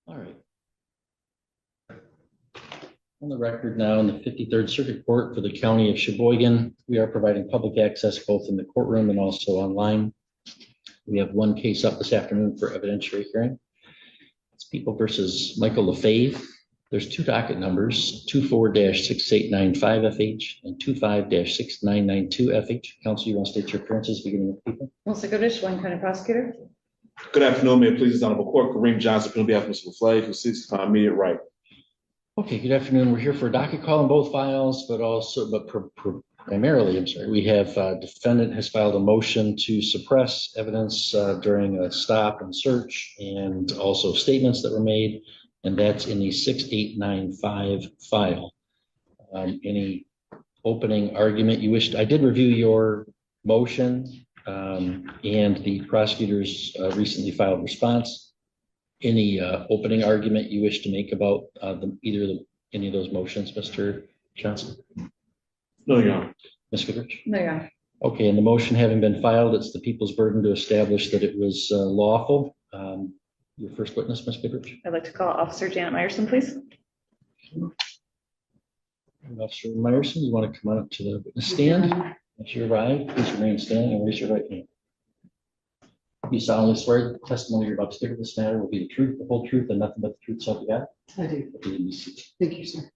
All right. On the record now in the 53rd Circuit Court for the County of Sheboygan, we are providing public access both in the courtroom and also online. We have one case up this afternoon for evidentiary hearing. It's People versus Michael Lefebvre. There's two docket numbers, 24-6895FH and 25-6992FH. Counsel, you want to state your appearances beginning with People? Melissa Goodish, Sheboygan County Prosecutor. Good afternoon, may it please the Honorable Court. Kareem Johnson, on behalf of Mr. Lefebvre, who seeks to my immediate right. Okay, good afternoon. We're here for a docket call in both files, but primarily, we have defendant has filed a motion to suppress evidence during a stop and search, and also statements that were made, and that's in the 6895 file. Any opening argument you wish? I did review your motion, and the prosecutors recently filed response. Any opening argument you wish to make about any of those motions, Mr. Johnson? No, Your Honor. Ms. Goodrich? No, Your Honor. Okay, and the motion having been filed, it's the people's burden to establish that it was lawful. Your first witness, Ms. Goodrich? I'd like to call Officer Janet Meyerson, please. Officer Meyerson, you want to come on up to the witness stand? As you arrive, please remain standing and raise your right hand. You solemnly swear that the testimony you're about to give in this matter will be the truth, the whole truth, and nothing but the truth, so help you God? I do. Thank you, sir.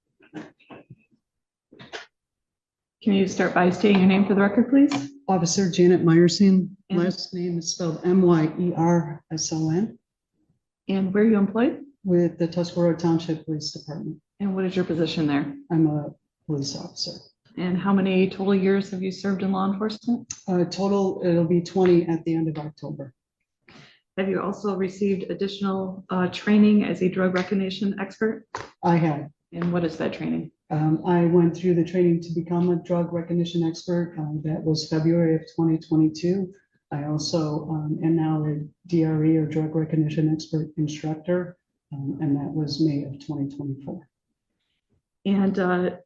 Can you start by stating your name for the record, please? Officer Janet Meyerson. And- Last name is spelled Meyerson, And where are you employed? with the Tuscarora Township Police Department. And what is your position there? I'm a police officer. And how many total years have you served in law enforcement? Total, it'll be 20 at the end of October. Have you also received additional training as a drug recognition expert? I have. And what is that training? I went through the training to become a drug recognition expert. That was February of 2022. I also am now a DRE, or drug recognition expert instructor, and that was May of 2024. And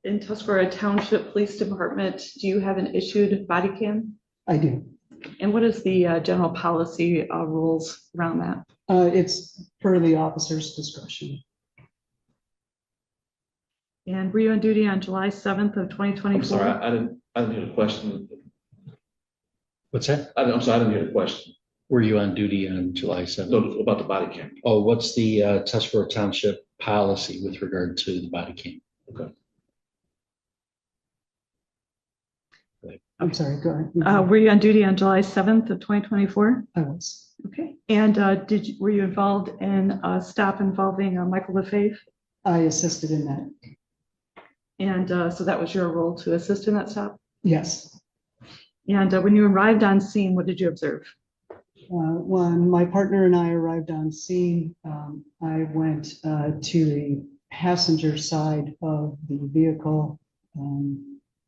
in Tuscarora Township Police Department, do you have an issued body cam? I do. And what is the general policy rules around that? It's per the officer's discretion. And were you on duty on July 7th of 2024? I'm sorry, I didn't hear the question. What's that? I'm sorry, I didn't hear the question. Were you on duty on July 7th? No, about the body cam. Oh, what's the Tuscarora Township policy with regard to the body cam? Okay. I'm sorry, go ahead. Were you on duty on July 7th of 2024? I was. Okay. And were you involved in a stop involving Michael Lefebvre? I assisted in that. And so that was your role to assist in that stop? Yes. And when you arrived on scene, what did you observe? When my partner and I arrived on scene, I went to the passenger side of the vehicle.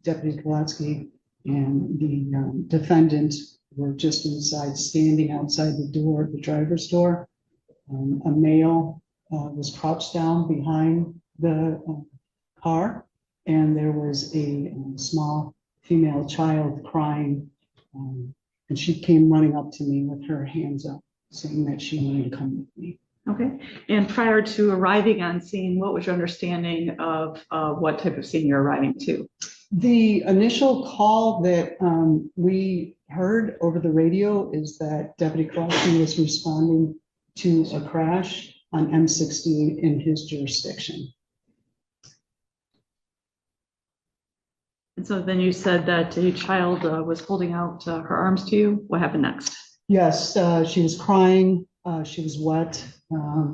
Deputy Kolatsky and the defendant were just inside, standing outside the door, the driver's door. A male was crouched down behind the car, and there was a small female child crying, and she came running up to me with her hands up, saying that she wanted to come with me. Okay. And prior to arriving on scene, what was your understanding of what type of scene you're arriving to? The initial call that we heard over the radio is that Deputy Kolatsky was responding to a crash on M68 in his jurisdiction. And so then you said that a child was holding out her arms to you. What happened next? Yes, she was crying. She was wet.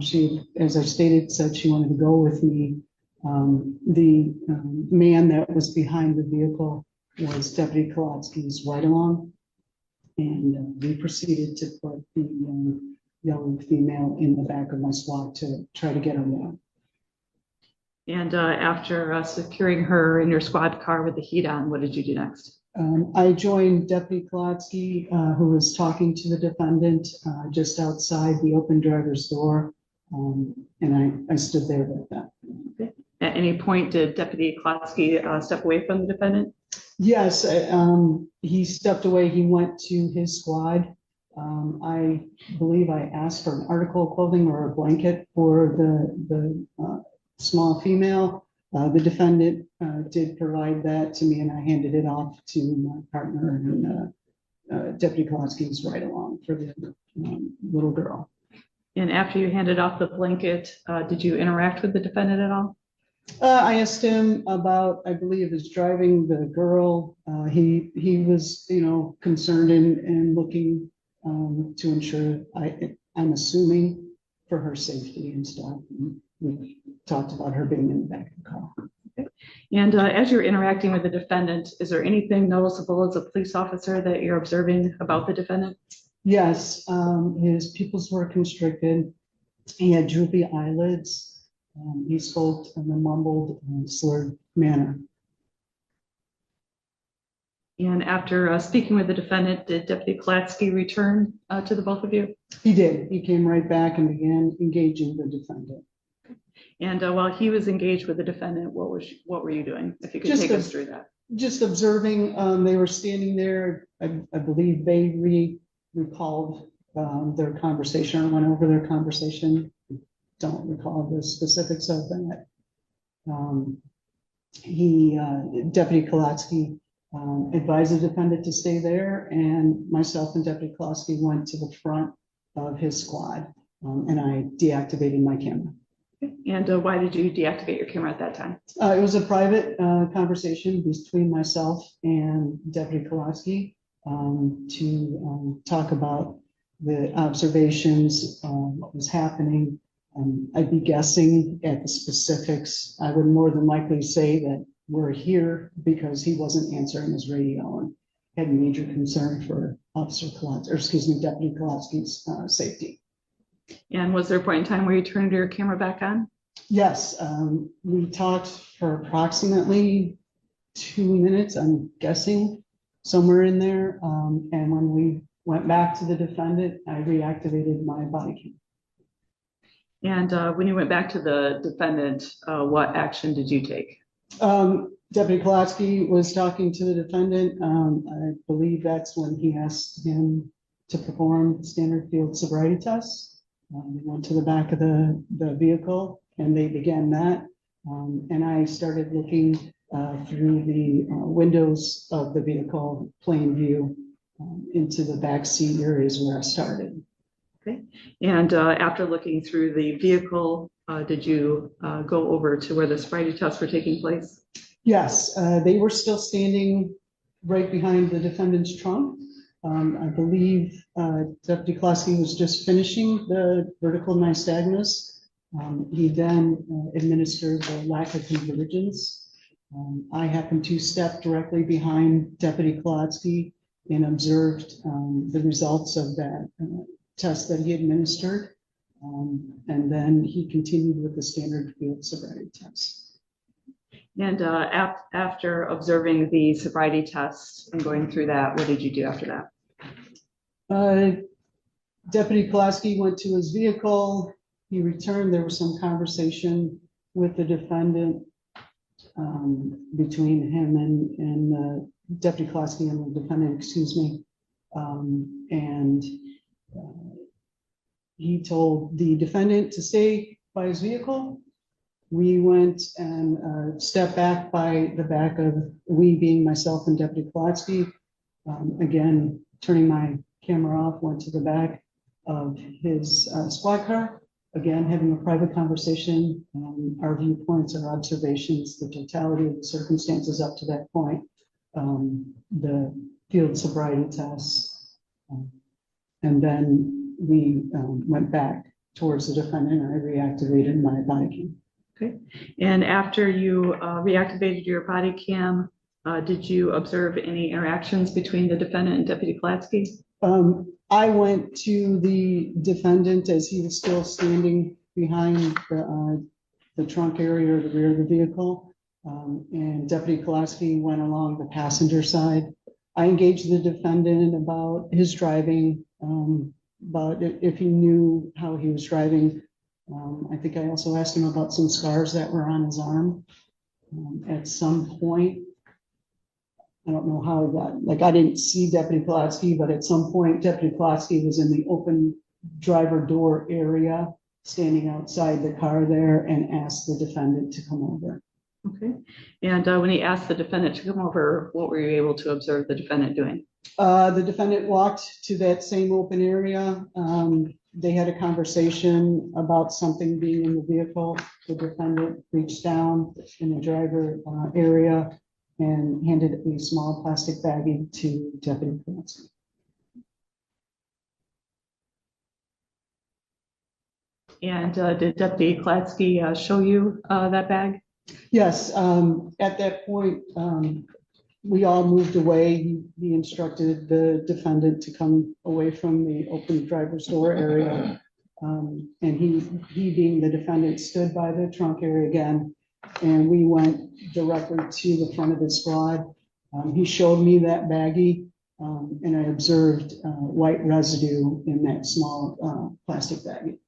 She, as I stated, said she wanted to go with me. The man that was behind the vehicle was Deputy Kolatsky's ride-along, and we proceeded to put the young female in the back of my SWAT to try to get her out. And after securing her in your squad car with the heat on, what did you do next? I joined Deputy Kolatsky, who was talking to the defendant just outside the open driver's door, and I stood there with them. Okay. At any point, did Deputy Kolatsky step away from the defendant? Yes, he stepped away. He went to his squad, I believe I asked for an article of clothing or a blanket for the small female. The defendant did provide that to me, and I handed it off to my partner, and Deputy Kolotsky was right along for the little girl. And after you handed off the blanket, did you interact with the defendant at all? I asked him about, I believe, his driving the girl. He was, concerned and looking to ensure, I'm assuming, for her safety and stuff. And we talked about her being in the back of the car. And as you're interacting with the defendant, is there anything noticeable as a police officer that you're observing about the defendant? Yes, his pupils were constricted. He had droopy eyelids. He spoke in a mumbled and slurred manner. And after speaking with the defendant, did Deputy Kolotsky return to the both of you? He did. He came right back and began engaging the defendant. And while he was engaged with the defendant, what were you doing? If you could take us through that. Just observing. They were standing there. I believe they recalled their conversation or went over their conversation. Don't recall the specifics of that. Deputy Kolotsky advised the defendant to stay there, and myself and Deputy Kolotsky went to the front of his squad, and I deactivated my camera. And why did you deactivate your camera at that time? It was a private conversation between myself and Deputy Kolotsky to talk about the observations, what was happening. I'd be guessing at the specifics. I would more than likely say that we're here because he wasn't answering his radio and had major concern for Deputy Kolotsky's safety. And was there a point in time where you turned your camera back on? Yes, we talked for approximately 2 minutes, I'm guessing, somewhere in there. And when we went back to the defendant, I reactivated my Bodycam. And when you went back to the defendant, what action did you take? Deputy Kolotsky was talking to the defendant. I believe that's when he asked him to perform standard field sobriety tests. We went to the back of the vehicle and they began that. And I started looking through the windows of the vehicle, plain view, into the back seat areas where I started. Okay. And after looking through the vehicle, did you go over to where the sobriety tests were taking place? Yes, they were still standing right behind the defendant's trunk. I believe Deputy Kolotsky was just finishing the vertical nystagmus. He then administered the lack of convergence. I happened to step directly behind Deputy Kolotsky and observed the results of that test that he administered. And then he continued with the standard field sobriety test. And after observing the sobriety test and going through that, what did you do after that? Deputy Kolotsky went to his vehicle. He returned. There was some conversation with the defendant between him and Deputy Kolotsky and the defendant, excuse me. And he told the defendant to stay by his vehicle. We went and stepped back by the back of, we being myself and Deputy Kolotsky. Again, turning my camera off, went to the back of his squad car. Again, having a private conversation, our viewpoints, our observations, the totality of the circumstances up to that point, the field sobriety tests. And then we went back towards the defendant and I reactivated my Bodycam. Okay. And after you reactivated your Bodycam, did you observe any interactions between the defendant and Deputy Kolotsky? I went to the defendant as he was still standing behind the trunk area or the rear of the vehicle. And Deputy Kolotsky went along the passenger side. I engaged the defendant about his driving, about if he knew how he was driving. I think I also asked him about some scars that were on his arm. At some point, I don't know how he got, like, I didn't see Deputy Pulaski, but at some point Deputy Pulaski was in the open driver door area, standing outside the car there, and asked the defendant to come over. Okay. And when he asked the defendant to come over, what were you able to observe the defendant doing? The defendant walked to that same open area. They had a conversation about something being in the vehicle. The defendant reached down in the driver area and handed a small plastic baggie to Deputy Pulaski. And did Deputy Klatsky show you that bag? Yes, at that point, we all moved away. He instructed the defendant to come away from the open driver's door area. And he being the defendant, stood by the trunk area again, and we went directly to the front of the squad. He showed me that baggie, and I observed white residue in that small plastic baggie.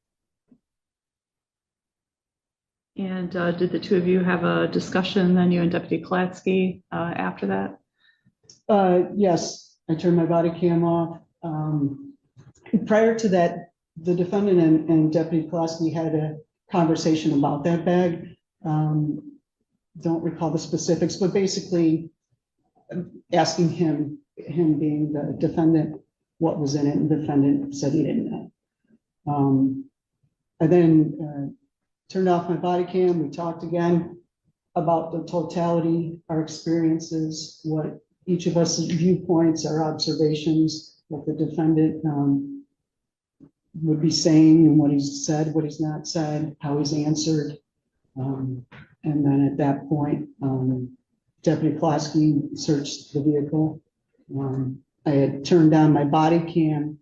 And did the two of you have a discussion, then you and Deputy Klatsky, after that? Yes, I turned my body cam off. Prior to that, the defendant and Deputy Pulaski had a conversation about that bag. Don't recall the specifics, but basically asking him being the defendant, what was in it, and the defendant said he didn't know. I then turned off my body cam. We talked again about the totality, our experiences, what each of us viewpoints, our observations, what the defendant would be saying and what he's said, what he's not said, how he's answered. And then at that point, Deputy Pulaski searched the vehicle. I had turned down my body cam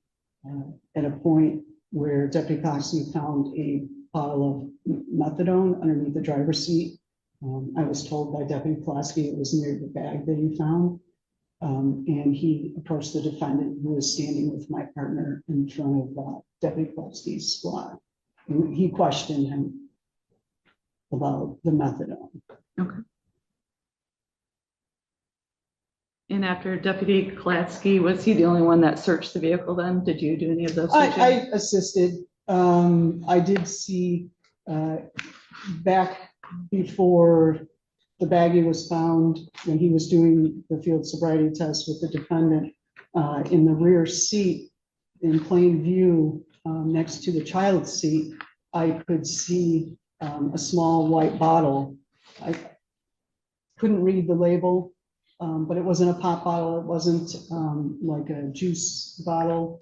at a point where Deputy Pulaski found a bottle of methadone underneath the driver's seat. I was told by Deputy Pulaski it was near the bag that he found. And he approached the defendant, who was standing with my partner in front of Deputy Pulaski's squad. And he questioned him about the methadone. Okay. And after Deputy Klatsky, was he the only one that searched the vehicle then? Did you do any of those searching? I assisted. I did see back before the baggie was found, when he was doing the field sobriety test with the defendant, in the rear seat in plain view, next to the child's seat, I could see a small white bottle. I couldn't read the label, but it wasn't a pop bottle. It wasn't like a juice bottle.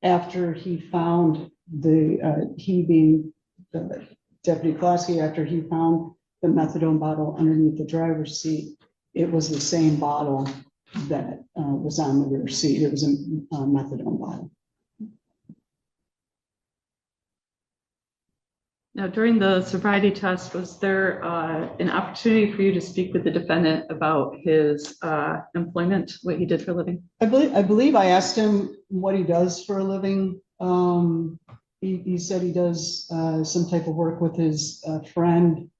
After he found he being the Deputy Pulaski, after he found the methadone bottle underneath the driver's seat, it was the same bottle that was on the rear seat. It was a methadone bottle. Now, during the sobriety test, was there an opportunity for you to speak with the defendant about his employment, what he did for a living? I believe I asked him what he does for a living. He said he does some type of work with his friend.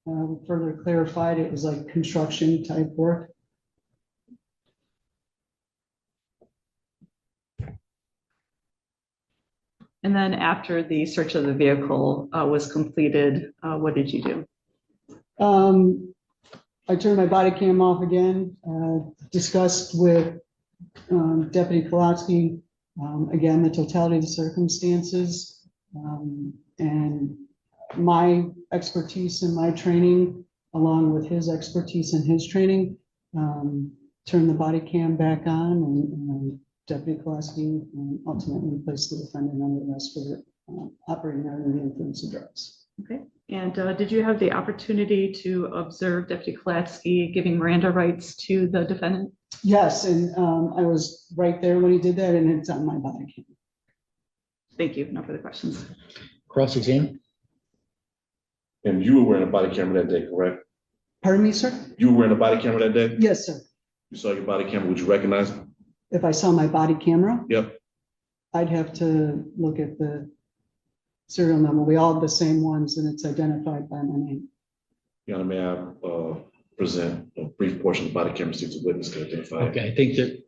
Further clarified, it was like construction type work. And then after the search of the vehicle was completed, what did you do? I turned my body cam off again, discussed with Deputy Pulaski, again, the totality of the circumstances, and my expertise and my training, along with his expertise and his training, turned the body cam back on, and Deputy Pulaski ultimately placed the defendant under arrest for operating under the influence of drugs. Okay. And did you have the opportunity to observe Deputy Klatsky giving Miranda rights to the defendant? Yes, and I was right there when he did that, and it's on my body cam. Thank you. No further questions. Cross-exam? And you were wearing a body camera that day, correct? Pardon me, sir? You were wearing a body camera that day? Yes, sir. You saw your body camera, would you recognize it? If I saw my body camera, Yep. I'd have to look at the serial number. We all have the same ones, and it's identified by my name. You know, may I present a brief portion of the body camera so the witness can identify. Okay, I think that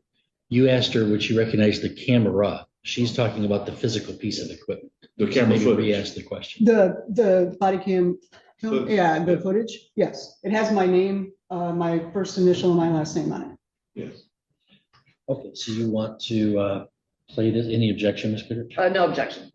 you asked her, would she recognize the camera? She's talking about the physical piece of equipment. The So camera maybe footage. re-ask the question. The body cam, Footage, yeah, the yeah. footage, yes. It has my name, my first initial and my last name on it. Yes. Okay, so you want to play this? Any objection, Ms. Goodrich? No objection.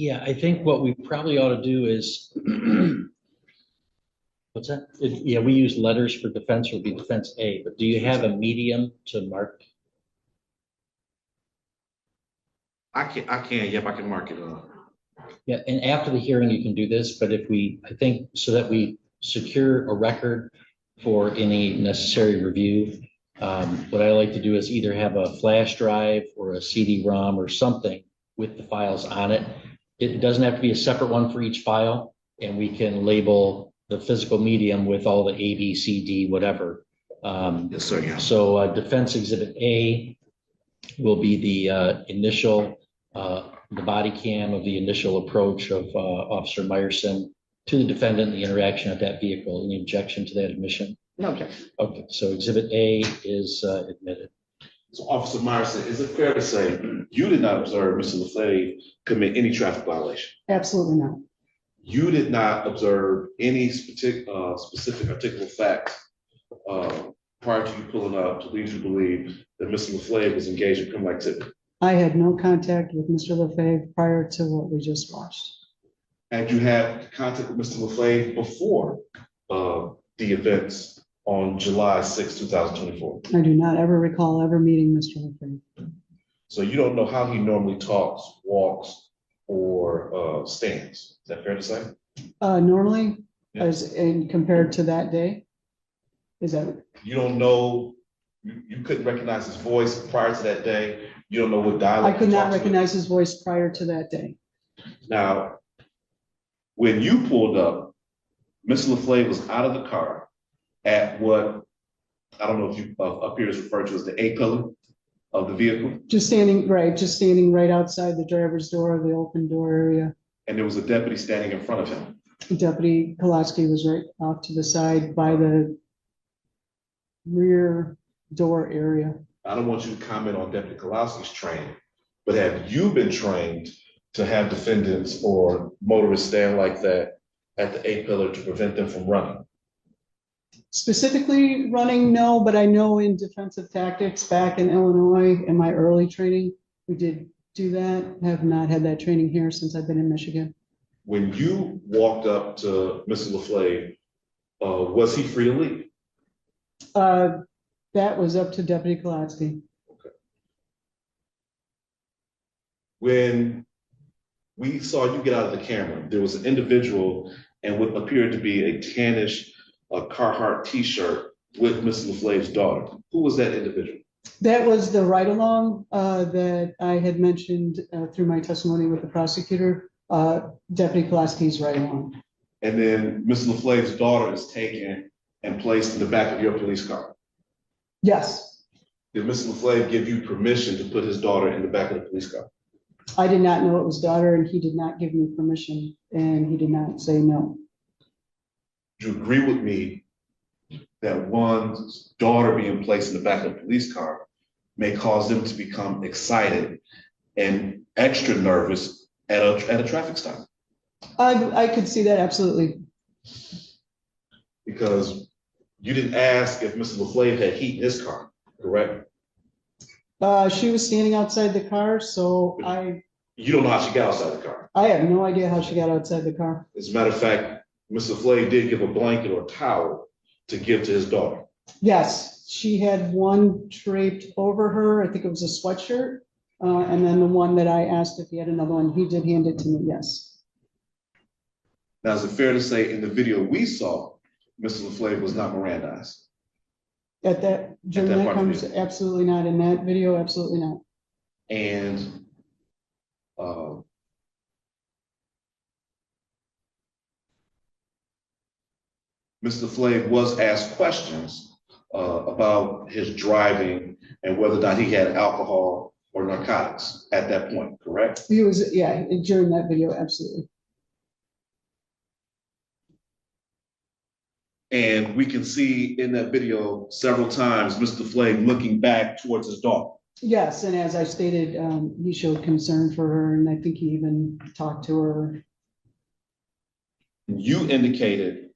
Yeah, I think what we probably ought to do is, what's that? Yeah, we use letters for defense, would be defense A, but do you have a medium to mark? Yep, I can mark it. Yeah, and after the hearing, you can do this, but I think, so that we secure a record for any necessary review, what I like to do is either have a flash drive or a CD-ROM or something with the files on it. It doesn't have to be a separate one for each file, and we can label the physical medium with all the A, B, C, D, whatever. Yes, sir, yeah. So Defense Exhibit A will be the initial, the body cam of the initial approach of Officer Meyerson to the defendant, the interaction at that vehicle. Any objection to that admission? No objection. Okay, so Exhibit A is admitted. So Officer Meyerson, is it fair to say you did not observe Mr. LaFave commit any traffic violation? Absolutely not. You did not observe any specific articulable facts prior to you pulling up to lead you to believe that Mr. LaFave was engaged in criminal activity? I had no contact with Mr. LaFave prior to what we just watched. And you had contact with Mr. LaFave before the events on July 6, 2024? I do not ever recall ever meeting Mr. LaFave. So you don't know how he normally talks, walks, or stands. Is that fair to say? Normally, Yeah. as in compared to that day, is that, You don't know, you couldn't recognize his voice prior to that day. You don't know what dialect. I could he not talks with. recognize his voice prior to that day. Now, when you pulled up, Mr. LaFave was out of the car at what, I don't know if you up here is referred to as the A pillar of the vehicle. Just standing right outside the driver's door, the open door area. And there was a deputy standing in front of him. Deputy Kolaski was right off to the side by the rear door area. I don't want you to comment on Deputy Kolaski's training, but have you been trained to have defendants or motorists stand like that at the A pillar to prevent them from running? Specifically running, no, but I know in defensive tactics back in Illinois in my early training, we did do that. Have not had that training here since I've been in Michigan. When you walked up to Mr. LaFave, was he free to leave? That was up to Deputy Kolaski. When we saw you get out of the camera, there was an individual in what appeared to be a tannish Carhartt t-shirt with Mr. LaFave's daughter. Who was that individual? That was the ride-along that I had mentioned through my testimony with the prosecutor, Deputy Kolaski's ride-along. And then Mr. LaFave's daughter is taken and placed in the back of your police car. Yes, Did Mr. LaFave give you permission to put his daughter in the back of the police car? I did not know it was daughter, and he did not give me permission, and he did not say no. Do you agree with me that one's daughter being placed in the back of a police car may cause them to become excited and extra nervous at a traffic stop? I could see that, absolutely. Because you didn't ask if Mr. LaFave had heat in his car, correct? She was standing outside the car, so You don't know how she got outside the car. I have no idea how she got outside the car. As a matter of fact, Mr. LaFave did give a blanket or towel to give to his daughter. Yes, she had one draped over her. I think it was a sweatshirt. And then the one that I asked if he had another one, he did hand it to me, yes. Now, is it fair to say in the video we saw, Mr. LaFave was not Mirandized? During that part of the comes, absolutely not. In that video, absolutely not. And Mr. LaFave was asked questions about his driving and whether or not he had alcohol or narcotics at that point, correct? He was, yeah, during that video, absolutely. And we can see in that video several times Mr. LaFave looking back towards his daughter. Yes, and as I stated, he showed concern for her, and I think he even talked to her. You indicated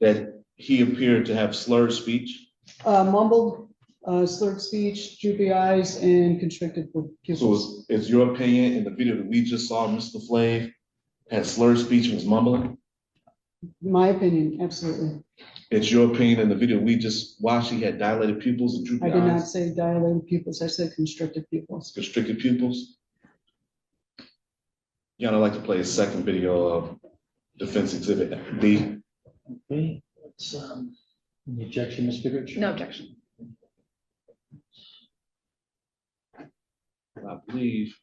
that he appeared to have slurred speech. Mumbled, Slurred speech, droopy eyes, and constricted So pupils. is your opinion in the video that we just saw, Mr. Flav had slurred speech and was mumbling? My opinion, absolutely. It's your opinion in the video we just watched, he had dilated pupils and I droopy did not eyes, say dilated pupils, I said constricted pupils. constricted pupils? Yeah, I'd like to play a second video of defense exhibit B. Okay, let's, any objection, Ms. Goodrich? No objection. I believe.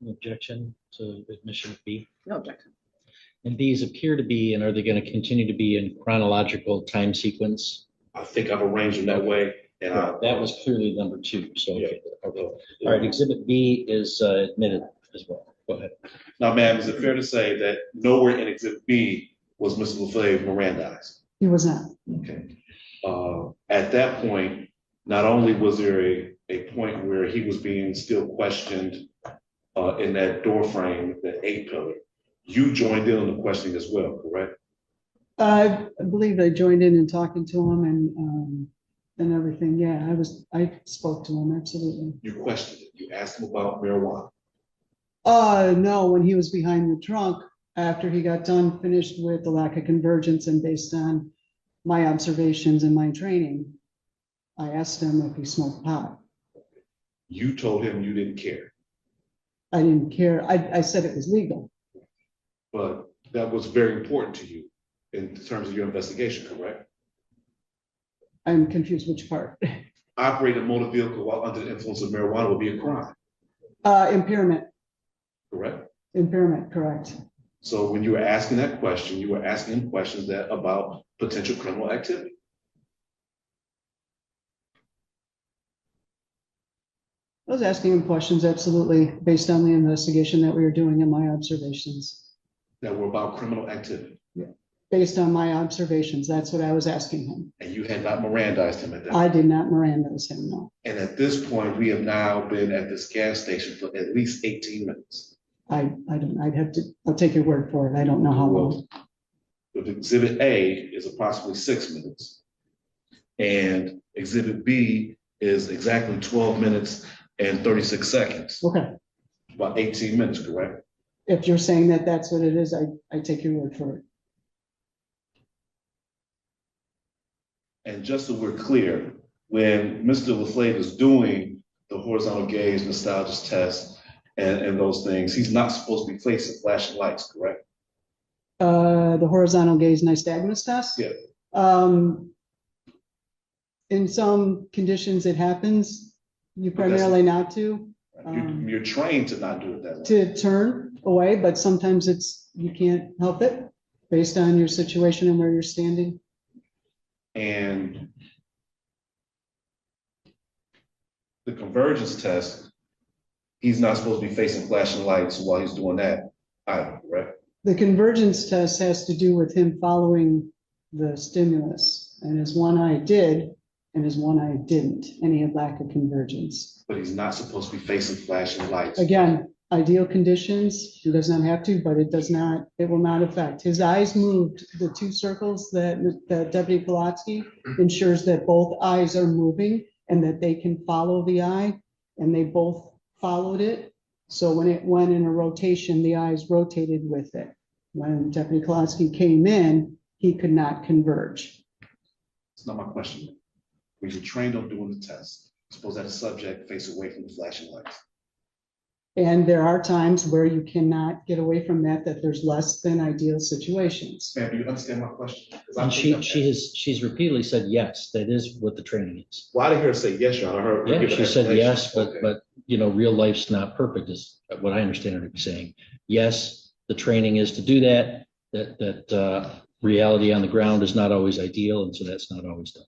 Objection to admission of B. No objection. And these appear to be, and are they going to continue to be in chronological time sequence? I think I've arranged them that way, and That was clearly number two, so. Yeah. Okay. All right, exhibit B is admitted as well. Go ahead. Now, ma'am, is it fair to say that nowhere in exhibit B was Mr. LaFleur Mirandized? He was not. Okay. At that point, not only was there a point where he was being still questioned in that door frame, that 8-pillar, you joined in on the questioning as well, correct? I believe I joined in talking to him and everything. Yeah, I spoke to him, absolutely. You questioned it. You asked him about marijuana. No, when he was behind the trunk, after he got done, finished with the lack of convergence and based on my observations and my training, I asked him if he smoked pot. You told him you didn't care, I didn't care. I said it was legal. but that was very important to you in terms of your investigation, correct? I'm confused which part. Operating a motor vehicle while under the influence of marijuana would be a crime, Impairment, correct? correct. So when you were asking that question, you were asking him questions about potential criminal activity. I was asking him questions, absolutely, based on the investigation that we were doing and my observations. That were about criminal activity, Based on my observations, that's what I was asking him. and you had not Mirandized him at that. I did not Mirandize him, no. And at this point, we have now been at this gas station for at least 18 minutes. I don't, I'll take your word for it. I don't know how long. With exhibit A is approximately 6 minutes. And exhibit B is exactly 12 minutes and 36 seconds, Okay, about 18 minutes, correct? if you're saying that that's what it is, I take your word for it. And just so we're clear, when Mr. LaFleur is doing the horizontal gaze nostalgia test and those things, he's not supposed to be facing flashing lights, correct? The horizontal gaze nystagmus test? Yeah. In some conditions, it happens. You primarily not to. You're trained to not do it that way. To turn away, but sometimes you can't help it based on your situation and where you're standing. And the convergence test, he's not supposed to be facing flashing lights while he's doing that either, correct? The convergence test has to do with him following the stimulus, and his one eye did, and his one eye didn't, and he had lack of convergence. But he's not supposed to be facing flashing lights. Again, ideal conditions, he does not have to, but it will not affect. His eyes moved, the two circles that Deputy Kolotsky ensures that both eyes are moving and that they can follow the eye, and they both followed it. So when it went in a rotation, the eyes rotated with it. When Deputy Kolotsky came in, he could not converge. It's not my question. When you're trained on doing the test, suppose that a subject face away from the flashing lights. And there are times where you cannot get away from that there's less than ideal situations. Ma'am, do you understand my question? And she's repeatedly said, yes, that is what the training is. Well, I didn't hear her say yes, Your Honor. I heard her Yeah, give an she said explanation. yes, Okay. but real life's not perfect is what I understand her to be saying. Yes, the training is to do that, reality on the ground is not always ideal, and so that's not always done.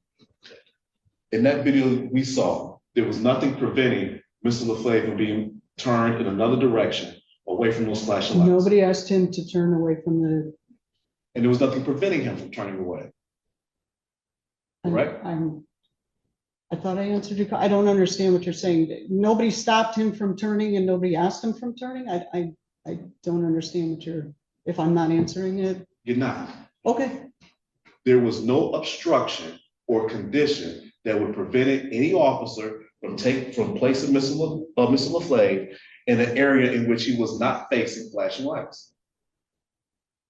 In that video we saw, there was nothing preventing Mr. LaFleur from being turned in another direction away from those flashing lights. Nobody asked him to turn away from the. And there was nothing preventing him from turning away. Correct? I thought I answered your, I don't understand what you're saying. Nobody stopped him from turning and nobody asked him from turning? I don't understand if I'm not answering it. You're not. Okay, There was no obstruction or condition that would prevent any officer from placing Mr. LaFleur in an area in which he was not facing flashing lights.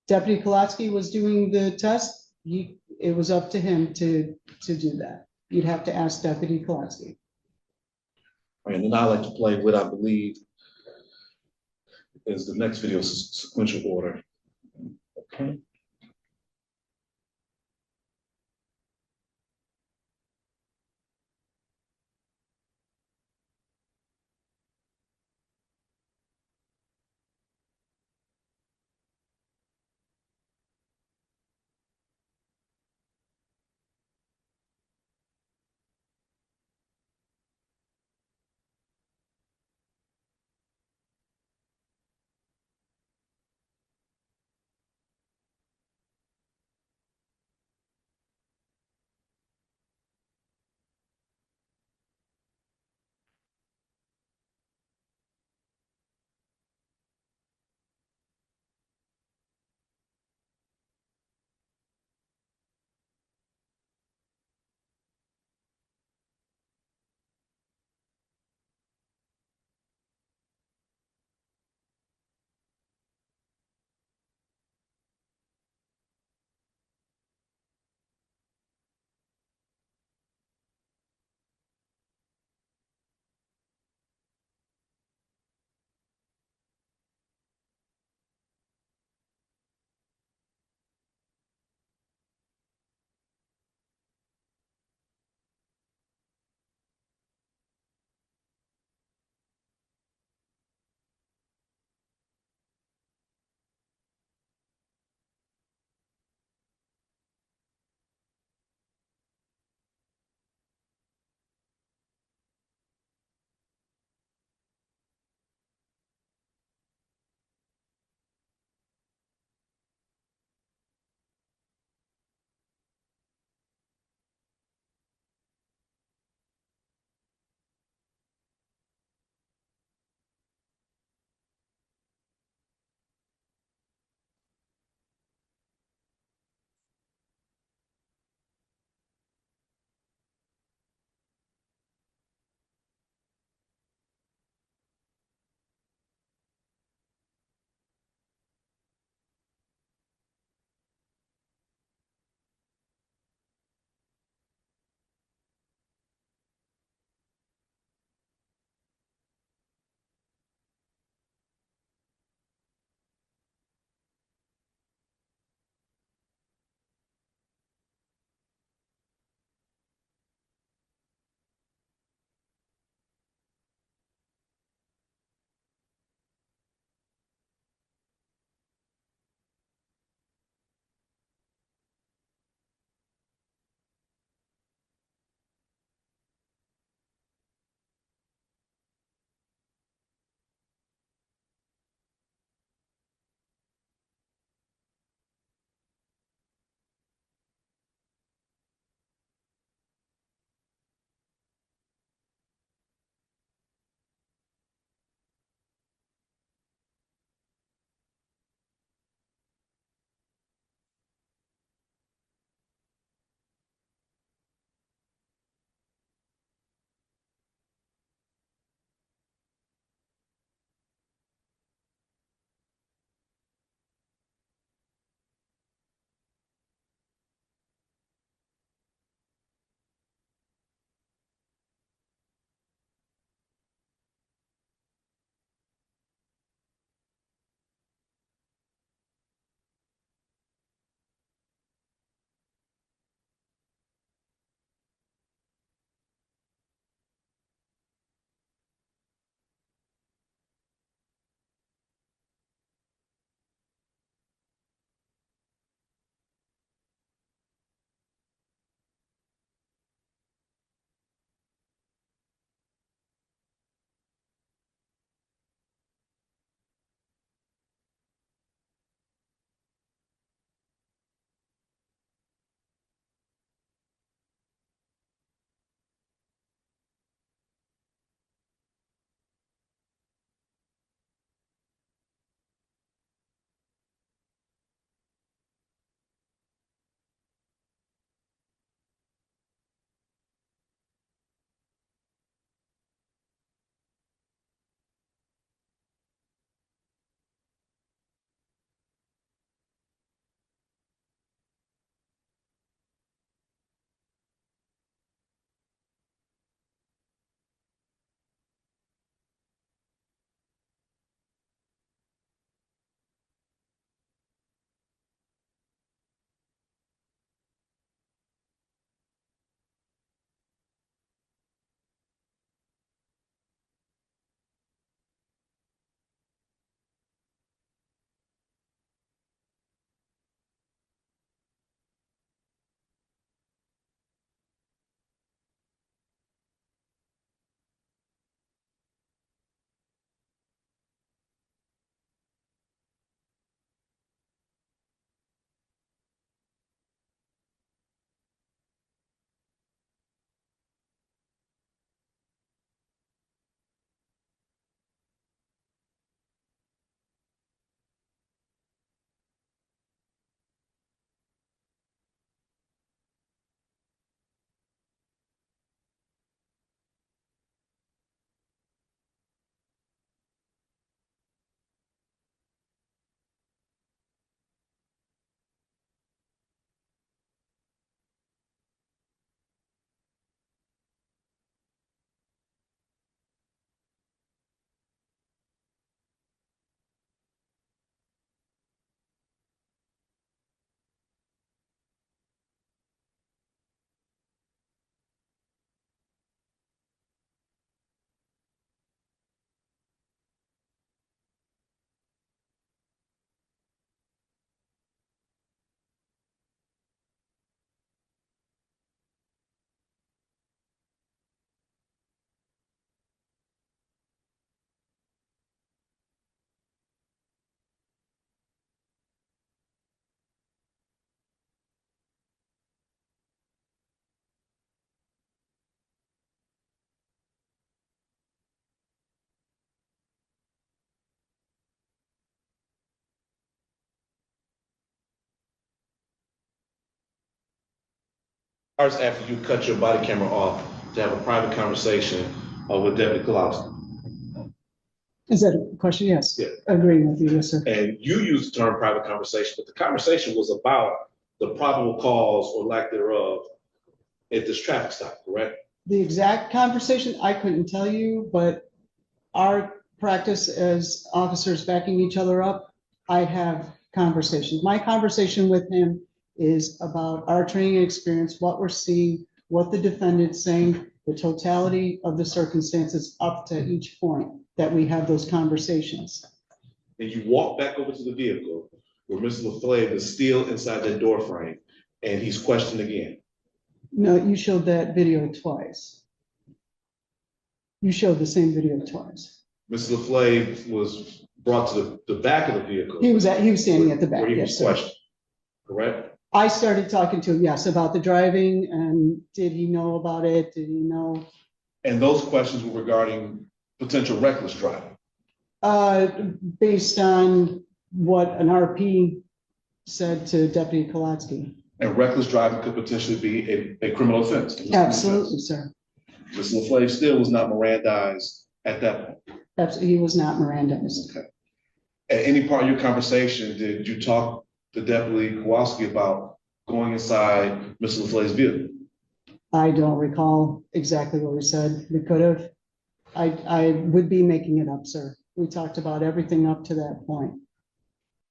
Deputy Kolotsky was doing the test. It was up to him to do that. You'd have to ask Deputy Kolotsky. And then I like to play what I believe is the next video sequential order. Okay. Hours after you cut your body camera off to have a private conversation with Deputy Kolowski. Is that a question? Yes. Yeah. Agreeing with you, yes, sir. And you used the term private conversation, but the conversation was about the probable cause or lack thereof at this traffic stop, correct? The exact conversation, I couldn't tell you, but our practice as officers backing each other up, I have conversations. My conversation with him is about our training experience, what we're seeing, what the defendant's saying, the totality of the circumstances up to each point that we have those conversations. And you walk back over to the vehicle where Mr. LaFleur is still inside that door frame and he's questioned again. No, you showed that video twice. You showed the same video twice. Mr. LaFleur was brought to the back of the vehicle. He was standing at the back. Where he Yes, was sir. questioned, correct? I started talking to him, yes, about the driving and did he know about it? Did he know? And those questions were regarding potential reckless driving. Based on what an RP said to Deputy Kolowski. And reckless driving could potentially be a criminal offense. Absolutely, sir. Mr. LaFleur still was not Mirandized at that point. Absolutely, he was not Mirandized. Okay. At any part of your conversation, did you talk to Deputy Kowalski about going inside Mr. LaFleur's vehicle? I don't recall exactly what we said. We could have. I would be making it up, sir. We talked about everything up to that point.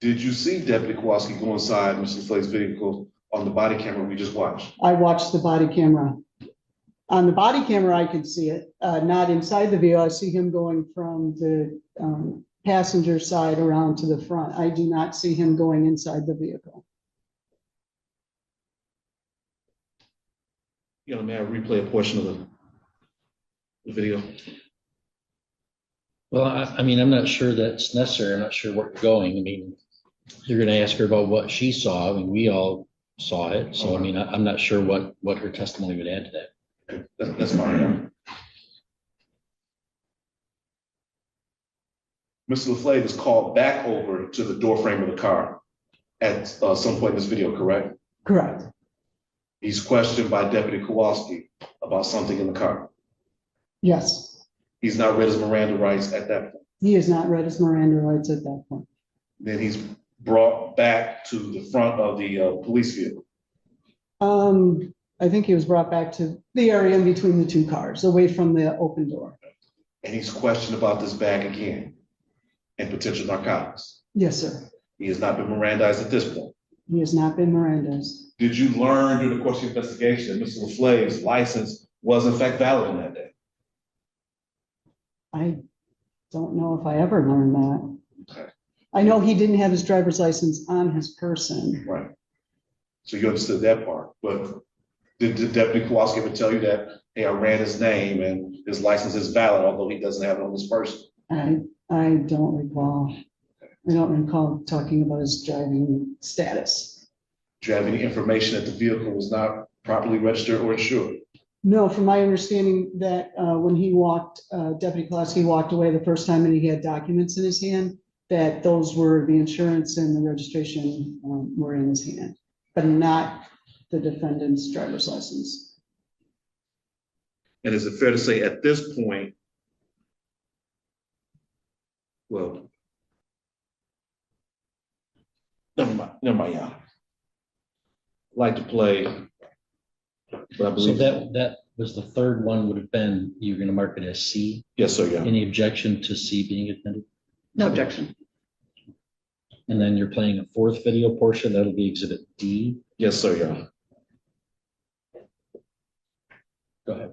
Did you see Deputy Kowalski go inside Mr. LaFleur's vehicle on the body camera we just watched? I watched the body camera. On the body camera, I could see it, not inside the vehicle. I see him going from the passenger side around to the front. I do not see him going inside the vehicle. You know, may I replay a portion of the video? Well, I mean, I'm not sure that's necessary. I'm not sure where you're going. I mean, you're going to ask her about what she saw. I mean, we all saw it. So, I mean, I'm not sure what her testimony would add to that. Okay, that's fine. Mr. LaFleur is called back over to the door frame of the car at some point in this video, correct? Correct. He's questioned by Deputy Kowalski about something in the car. Yes. He's not read his Miranda rights at that point. He has not read his Miranda rights at that point. Then he's brought back to the front of the police vehicle. I think he was brought back to the area in between the two cars, away from the open door. And he's questioned about this bag again and potential narcotics. Yes, sir. He has not been Mirandized at this point. He has not been Mirandized. Did you learn during the course of the investigation that Mr. LaFleur's license was in fact valid on that day? I don't know if I ever learned that. Okay. I know he didn't have his driver's license on his person. Right. So you understood that part, but did Deputy Kowalski ever tell you that, hey, I ran his name and his license is valid, although he doesn't have it on his person? I don't recall. I don't recall talking about his driving status. Do you have any information that the vehicle was not properly registered or insured? No, from my understanding that when he walked, Deputy Kolowski walked away the first time and he had documents in his hand, that those were the insurance and the registration were in his hand, but not the defendant's driver's license. And is it fair to say at this point, well, never mind, yeah. I'd like to play, but I believe. So that was the third one would have been, you're going to mark it as C. Yes, sir, yeah. Any objection to C being attended? No objection. And then you're playing a fourth video portion. That'll be exhibit D. Yes, sir, yeah. Go ahead.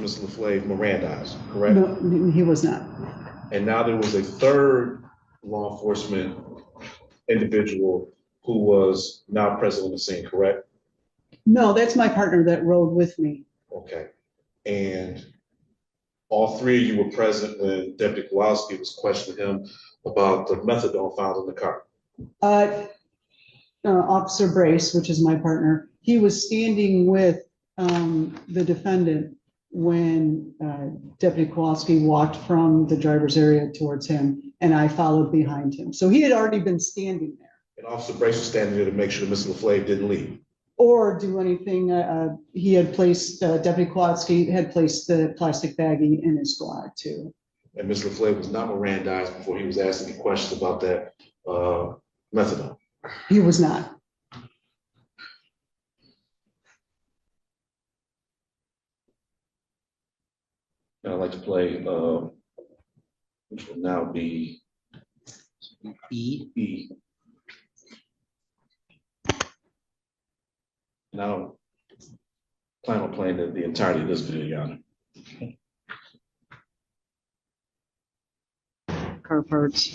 Mr. LaFleur Mirandized, correct? No, he was not. And now there was a third law enforcement individual who was now present on the scene, correct? No, that's my partner that rode with me. Okay. And all three of you were present when Deputy Kowalski was questioning him about the methadone found in the car. Officer Brace, which is my partner, he was standing with the defendant when Deputy Kowalski walked from the driver's area towards him, and I followed behind him. So he had already been standing there. And Officer Brace was standing there to make sure Mr. LaFleur didn't leave. Or do anything. He had placed, Deputy Kowalski had placed the plastic baggie in his squad too. And Mr. LaFleur was not Mirandized before he was asking questions about that methadone. He was not. And I'd like to play, which will now be E. And I don't plan on playing the entirety of this video, Your Honor. Car parts.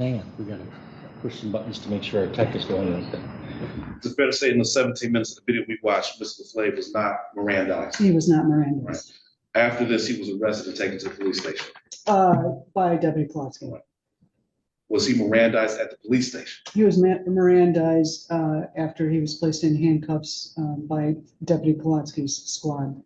Hang on, we gotta push some buttons to make sure our tech is going like that. It's fair to say in the 17 minutes of the video we watched, Mr. LaFleur was not Mirandized. He was not Mirandized. After this, he was arrested and taken to the police station. By Deputy Pulaski. Was he Mirandized at the police station? He was Mirandized after he was placed in handcuffs by Deputy Pulaski's squad.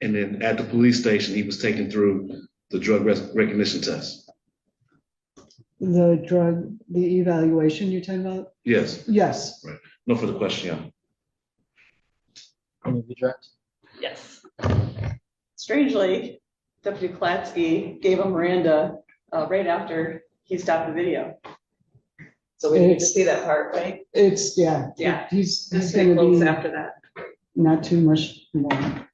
And then at the police station, he was taken through the drug recognition test. The evaluation you're talking about? Yes. Yes. Right. No further question, yeah. Any of the direct? Yes. Strangely, Deputy Klatsky gave him Miranda right after he stopped the video. So we need to see that part, right? It's, yeah. Yeah. He's Just going to close be after that. not too much more.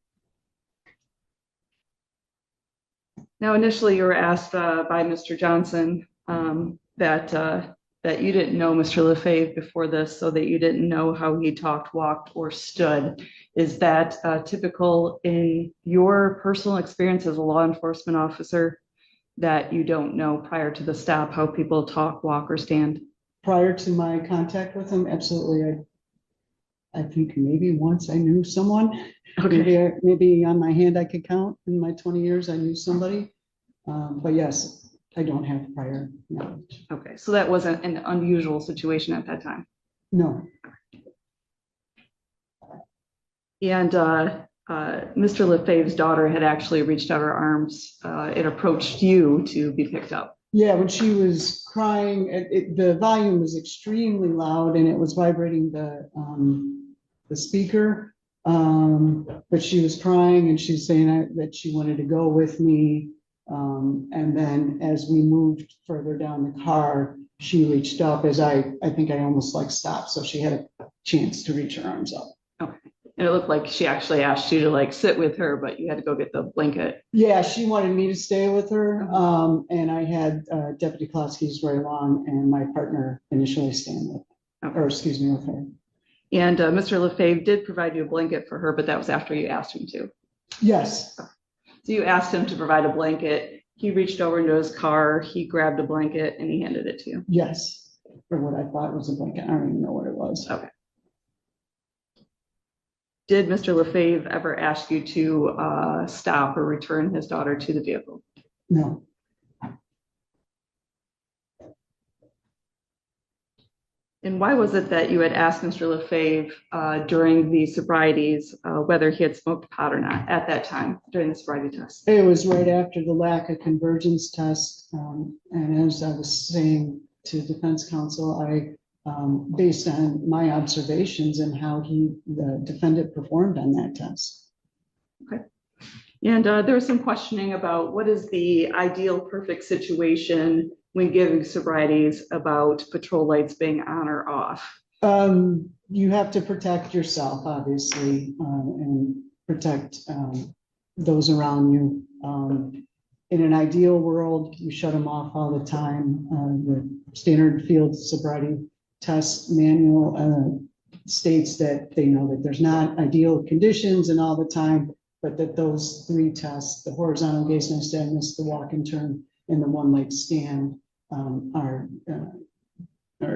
Now, initially, you were asked by Mr. Johnson that you didn't know Mr. LaFave before this, so that you didn't know how he talked, walked, or stood. Is that typical in your personal experience as a law enforcement officer, that you don't know prior to the stop how people talk, walk, or stand? Prior to my contact with him, absolutely. I think maybe once I knew someone. Okay. Maybe on my hand I could count in my 20 years I knew somebody. But yes, I don't have prior knowledge. Okay, so that wasn't an unusual situation at that time. No. And Mr. LaFave's daughter had actually reached out her arms and approached you to be picked up. Yeah, when she was crying, the volume was extremely loud and it was vibrating the speaker. But she was crying and she's saying that she wanted to go with me. And then as we moved further down the car, she reached up as I think I almost like stopped. So she had a chance to reach her arms up. Okay. And it looked like she actually asked you to like sit with her, but you had to go get the blanket. Yeah, she wanted me to stay with her. And I had Deputy Pulaski's right along and my partner initially stand with her, or excuse me, with her. And Mr. LaFave did provide you a blanket for her, but that was after you asked him to. Yes. So you asked him to provide a blanket. He reached over into his car, he grabbed a blanket and he handed it to you. Yes. Or what I thought was a blanket. I don't even know what it was. Okay. Did Mr. LaFave ever ask you to stop or return his daughter to the vehicle? No. And why was it that you had asked Mr. LaFave during the sobrieties whether he had smoked pot or not at that time during the sobriety test? It was right after the lack of convergence test. And as I was saying to defense counsel, based on my observations and how the defendant performed on that test. Okay. And there was some questioning about what is the ideal perfect situation when giving sobrieties about patrol lights being on or off. You have to protect yourself, obviously, and protect those around you. In an ideal world, you shut them off all the time. The standard field sobriety test manual states that they know that there's not ideal conditions and all the time, but that those three tests, the horizontal gaze, no steadiness, the walk and turn, and the one leg stand, are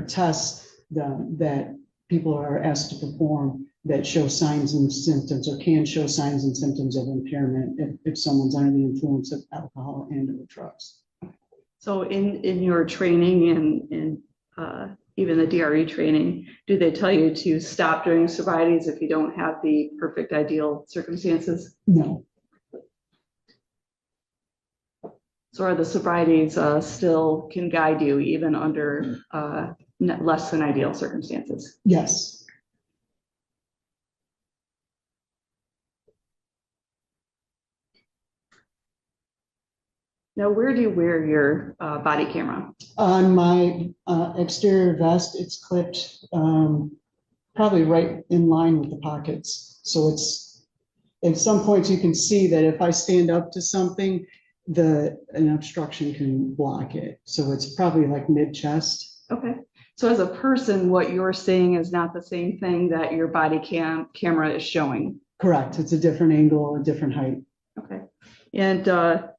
tests that people are asked to perform that show signs and symptoms, or can show signs and symptoms of impairment if someone's under the influence of alcohol and or drugs. So in your training and even the DRE training, do they tell you to stop doing sobrieties if you don't have the perfect ideal circumstances? No. So are the sobrieties still can guide you even under less than ideal circumstances? Yes. Now, where do you wear your body camera? On my exterior vest, it's clipped probably right in line with the pockets. So at some points you can see that if I stand up to something, an obstruction can block it. So it's probably like mid-chest. Okay. So as a person, what you're seeing is not the same thing that your body camera is showing. Correct. It's a different angle, a different height. Okay. And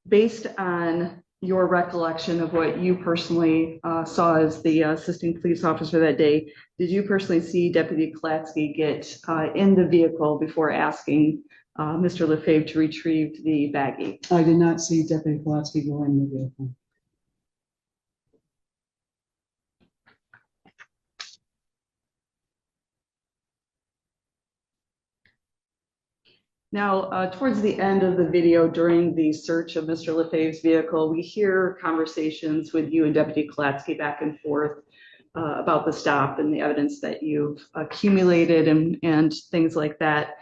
based on your recollection of what you personally saw as the assisting police officer that day, did you personally see Deputy Klatsky get in the vehicle before asking Mr. Lefebvre to retrieve the baggie? I did not see Deputy Pulaski go in the vehicle. Now, towards the end of the video, during the search of Mr. Lefebvre's vehicle, we hear conversations with you and Deputy Klatsky back and forth about the stop and the evidence that you've accumulated and things like that.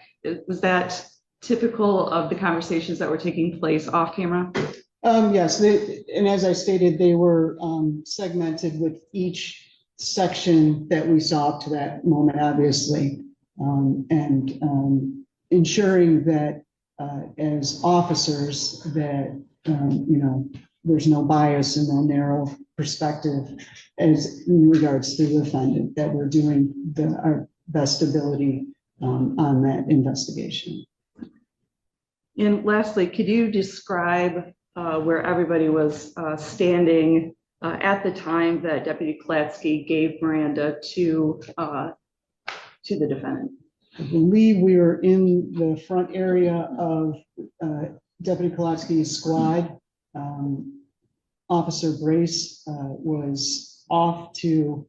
Was that typical of the conversations that were taking place off camera? Yes, and as I stated, they were segmented with each section that we saw up to that moment, obviously, and ensuring that as officers that there's no bias and no narrow perspective as in regards to the defendant, that we're doing our best ability on that investigation. And lastly, could you describe where everybody was standing at the time that Deputy Klatsky gave Miranda to the defendant? I believe we were in the front area of Deputy Klatsky's squad. Officer Brace was off to,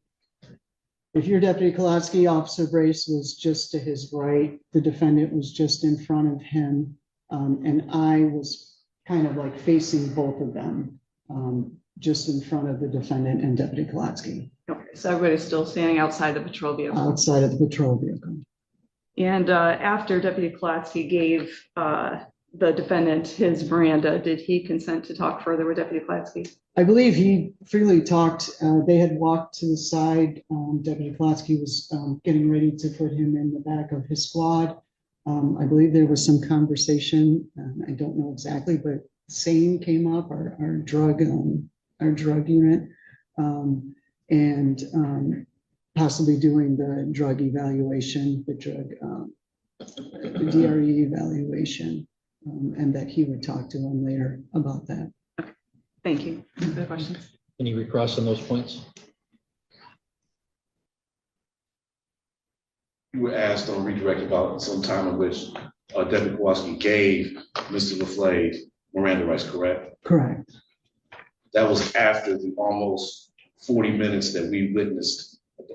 if you're Deputy Klatsky, Officer Brace was just to his right. The defendant was just in front of him. And I was kind of like facing both of them, just in front of the defendant and Deputy Klatsky. Okay, so everybody's still standing outside the patrol vehicle. Outside of the patrol vehicle. And after Deputy Klatsky gave the defendant his Miranda, did he consent to talk further with Deputy Klatsky? I believe he freely talked. They had walked to the side. Deputy Klatsky was getting ready to put him in the back of his squad. I believe there was some conversation. I don't know exactly, but SANE came up, our drug unit, and possibly doing the drug evaluation, the DRE evaluation, and that he would talk to him later about that. Okay. Thank you. Any other questions? Can you recross on those points? You were asked on redirect about some time in which Deputy Kowalski gave Mr. Lefebvre Miranda rights, correct? Correct. That was after the almost 40 minutes that we witnessed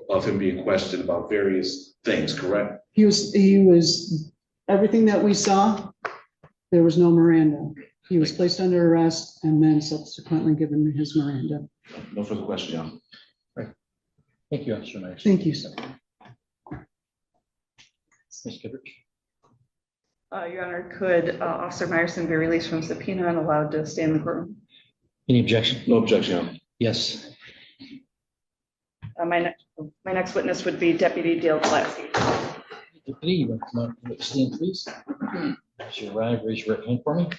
of him being questioned about various things, correct? He was everything that we saw. There was no Miranda. He was placed under arrest and then subsequently given his Miranda. No further question, John. Right. Thank you, Officer Myers. Thank you, sir. Ms. Kittredge. Your Honor, could Officer Myerson be released from subpoena and allowed to stay in the courtroom? Any objection? No objection, Your Honor. Yes. My next witness would be Deputy Dale Klatsky. Deputy, you want to come up and stand, please? As you arrive, raise your right hand for me.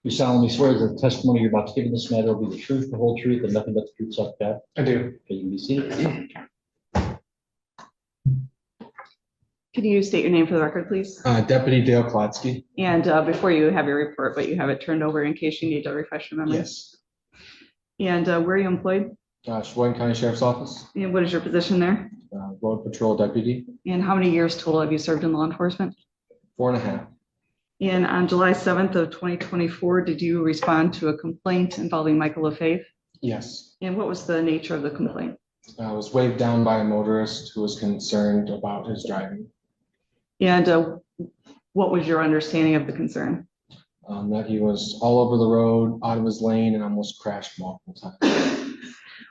You solemnly swear that the testimony you're about to give in this matter will be the truth, the whole truth, and nothing but the truth, so help God? I do. Okay, you can be seated. Can you state your name for the record, please? Deputy Dale Klatsky. And before you have your report, but you have it turned over in case you need to refresh your memory. Yes. And where are you employed? Sheboygan County Sheriff's Office. And what is your position there? Road Patrol Deputy. And how many years total have you served in law enforcement? 4.5. And on July 7th of 2024, did you respond to a complaint involving Michael Lefebvre? Yes. And what was the nature of the complaint? I was waved down by a motorist who was concerned about his driving. And what was your understanding of the concern? That he was all over the road, out of his lane, and almost crashed multiple times.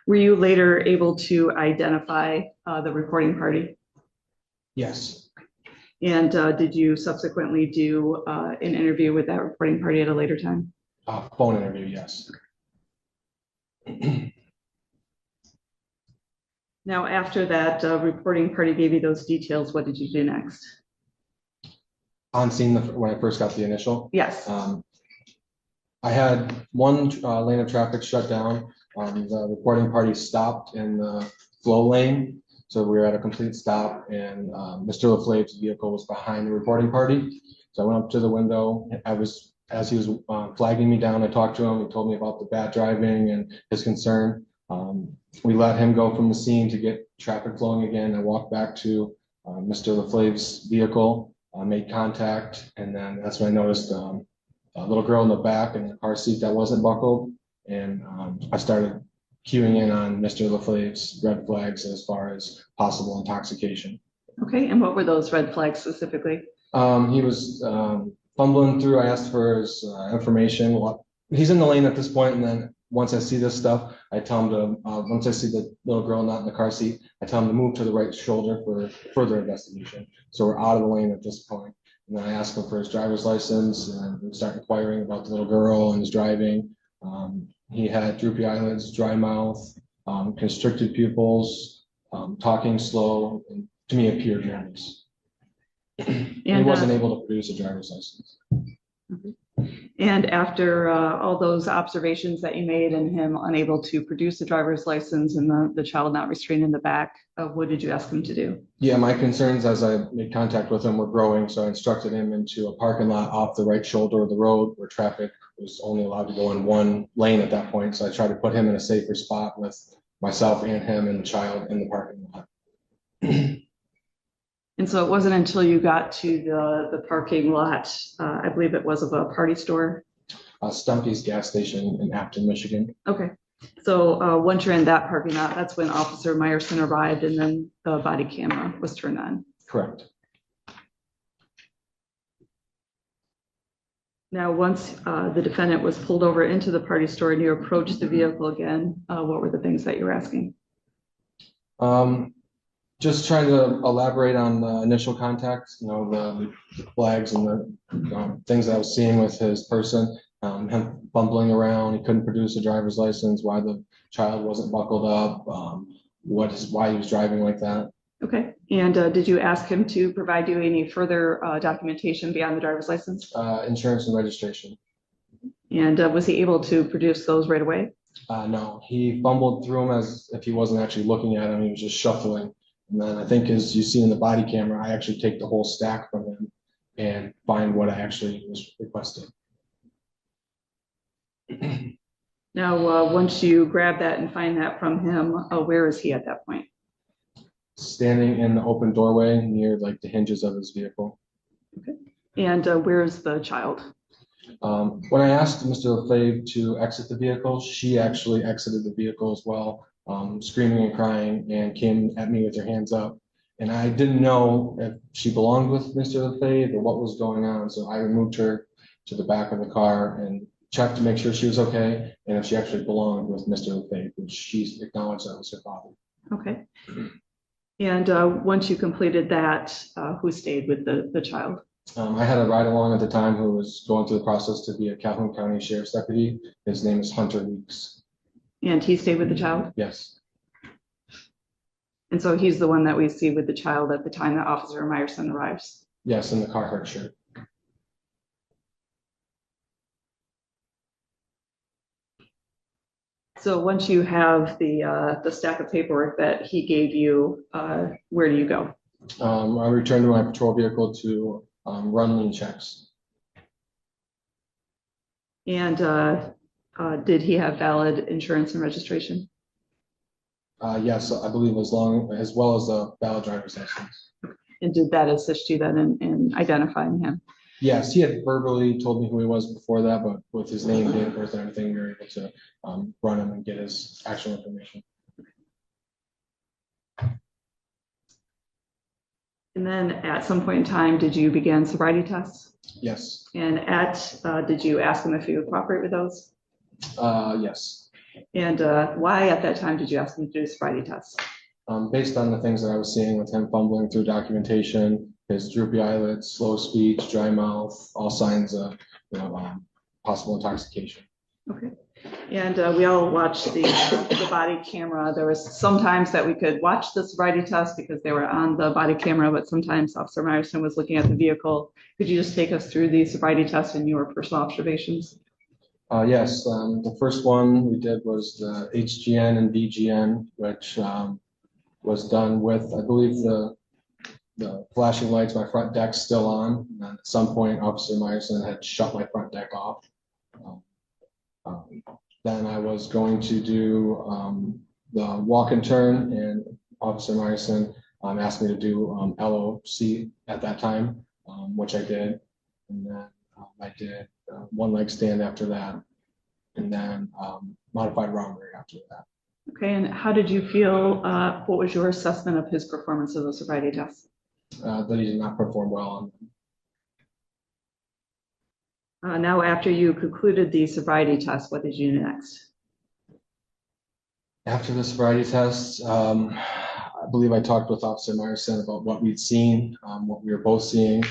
Were you later able to identify the reporting party? Yes. And did you subsequently do an interview with that reporting party at a later time? Phone interview, yes. Now, after that reporting party gave you those details, what did you do next? on scene when I first got the initial. Yes. I had one lane of traffic shut down. The reporting party stopped in the flow lane. So we were at a complete stop, and Mr. LaFlave's vehicle was behind the reporting party. So I went up to the window. As he was flagging me down, I talked to him. He told me about the bad driving and his concern. We let him go from the scene to get traffic flowing again. I walked back to Mr. LaFlave's vehicle, made contact, and then that's when I noticed a little girl in the back in the car seat that wasn't buckled, and I started cueing in on Mr. LaFlave's red flags as far as possible intoxication. Okay, and what were those red flags specifically? He was fumbling through. I asked for his information. He's in the lane at this point, and then once I see this stuff, I tell him to, once I see the little girl not in the car seat, I tell him to move to the right shoulder for further investigation. So we're out of the lane at this point. And then I ask him for his driver's license, and we start inquiring about the little girl and his driving. He had droopy eyelids, dry mouth, constricted pupils, talking slow, and to me appeared nervous. He wasn't able to produce a driver's license. And after all those observations that you made and him unable to produce a driver's license and the child not restrained in the back, what did you ask him to do? Yeah, my concerns as I made contact with him were growing, so I instructed him into a parking lot off the right shoulder of the road where traffic was only allowed to go in one lane at that point. So I tried to put him in a safer spot with myself and him and the child in the parking lot. And so it wasn't until you got to the parking lot, I believe it was of a party store. Stumpy's gas station in Afton, Michigan. Okay. So once you're in that parking lot, that's when Officer Meyerson arrived and then the body camera was turned on. Correct. Now, once the defendant was pulled over into the party store and you approached the vehicle again, what were the things that you were asking? Just trying to elaborate on the initial contact, the flags and the things that I was seeing with his person, him bumbling around, he couldn't produce a driver's license, why the child wasn't buckled up, why he was driving like that. Okay, and did you ask him to provide you any further documentation beyond the driver's license? Insurance and registration. And was he able to produce those right away? No, he fumbled through them as if he wasn't actually looking at them, he was just shuffling. And then I think, as you see in the body camera, I actually take the whole stack from him and find what I actually was requesting. Now, once you grab that and find that from him, where is he at that point? Standing in the open doorway near like the hinges of his vehicle. Okay. And where's the child? When I asked Mr. LaFlave to exit the vehicle, she actually exited the vehicle as well. Screaming and crying, and came at me with her hands up. And I didn't know if she belonged with Mr. LaFlave or what was going on. So I removed her to the back of the car and checked to make sure she was okay, and if she actually belonged with Mr. LaFlave, which she acknowledged that was her father. Okay. And once you completed that, who stayed with the child? I had a ride along at the time who was going through the process to be a Calhoun County Sheriff's deputy. His name is Hunter Weeks. And he stayed with the child? Yes. And so he's the one that we see with the child at the time that Officer Meyerson arrives? Yes, in the Carhartt shirt. So once you have the stack of paperwork that he gave you, where do you go? I return to my patrol vehicle to run lien checks. And did he have valid insurance and registration? Yes, I believe as well as a valid driver's license. And did that assist you then in identifying him? Yes, he had verbally told me who he was before that, but with his name, date of birth, and everything, we were able to run him and get his actual information. And then at some point in time, did you begin sobriety tests? Yes. And did you ask him if he would cooperate with those? Yes. And why at that time did you ask him to do sobriety tests? Based on the things that I was seeing with him fumbling through documentation, his droopy eyelids, slow speech, dry mouth, all signs of possible intoxication. Okay. And we all watched the body camera. There was sometimes that we could watch the sobriety test because they were on the body camera, but sometimes Officer Meyerson was looking at the vehicle. Could you just take us through the sobriety test and your personal observations? Yes, the first one we did was the HGN and BGN, which was done with, I believe, the flashing lights, my front deck's still on. And then at some point, Officer Meyerson had shut my front deck off. Then I was going to do the walk and turn, and Officer Meyerson asked me to do LOC at that time, which I did. And then I did one leg stand after that, and then modified robbery after that. Okay, and how did you feel? What was your assessment of his performance of the sobriety test? That he did not perform well on them. Now, after you concluded the sobriety test, what did you do next? After the sobriety test, I believe I talked with Officer Meyerson about what we'd seen, what we were both seeing.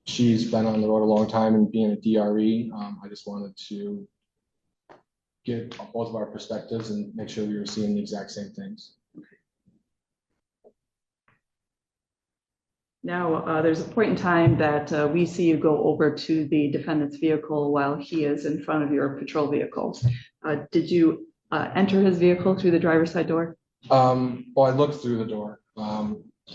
She's been on the road a long time, and being a DRE, I just wanted to get both of our perspectives and make sure we were seeing the exact same things. Now, there's a point in time that we see you go over to the defendant's vehicle while he is in front of your patrol vehicle. Did you enter his vehicle through the driver's side door? Well, I looked through the door.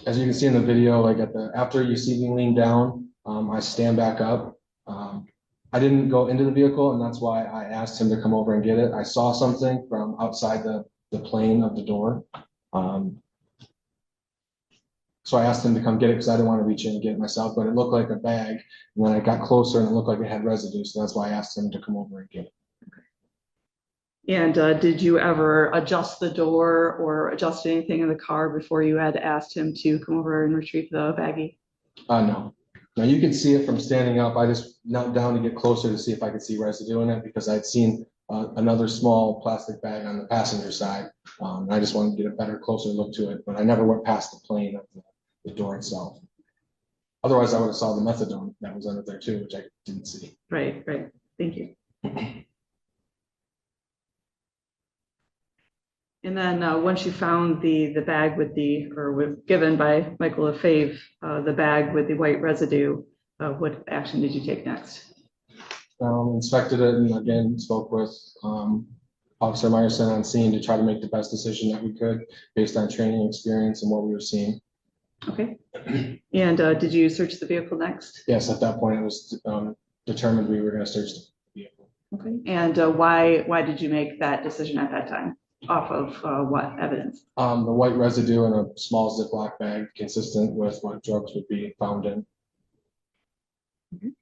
As you can see in the video, like after you see me lean down, I stand back up. I didn't go into the vehicle, and that's why I asked him to come over and get it. I saw something from outside the plane of the door. So I asked him to come get it because I didn't want to reach in and get it myself, but it looked like a bag. And then I got closer and it looked like it had residue. So that's why I asked him to come over and get it. And did you ever adjust the door or adjust anything in the car before you had asked him to come over and retrieve the baggie? No. Now you can see it from standing up. I just knelt down to get closer to see if I could see residue in it because I'd seen another small plastic bag on the passenger side. And I just wanted to get a better, closer look to it, but I never went past the plane of the door itself. Otherwise, I would have saw the methadone that was under there too, which I didn't see. Right. Thank you. And then once you found the bag with given by Michael Lefebvre, the bag with the white residue, what action did you take next? Inspected it and again spoke with Officer Meyerson on scene to try to make the best decision that we could based on training experience and what we were seeing. Okay. And did you search the vehicle next? Yes, at that point it was determined we were going to search the vehicle. Okay. And why did you make that decision at that time? Off of what evidence? The white residue in a small Ziploc bag, consistent with what drugs would be found in. Okay.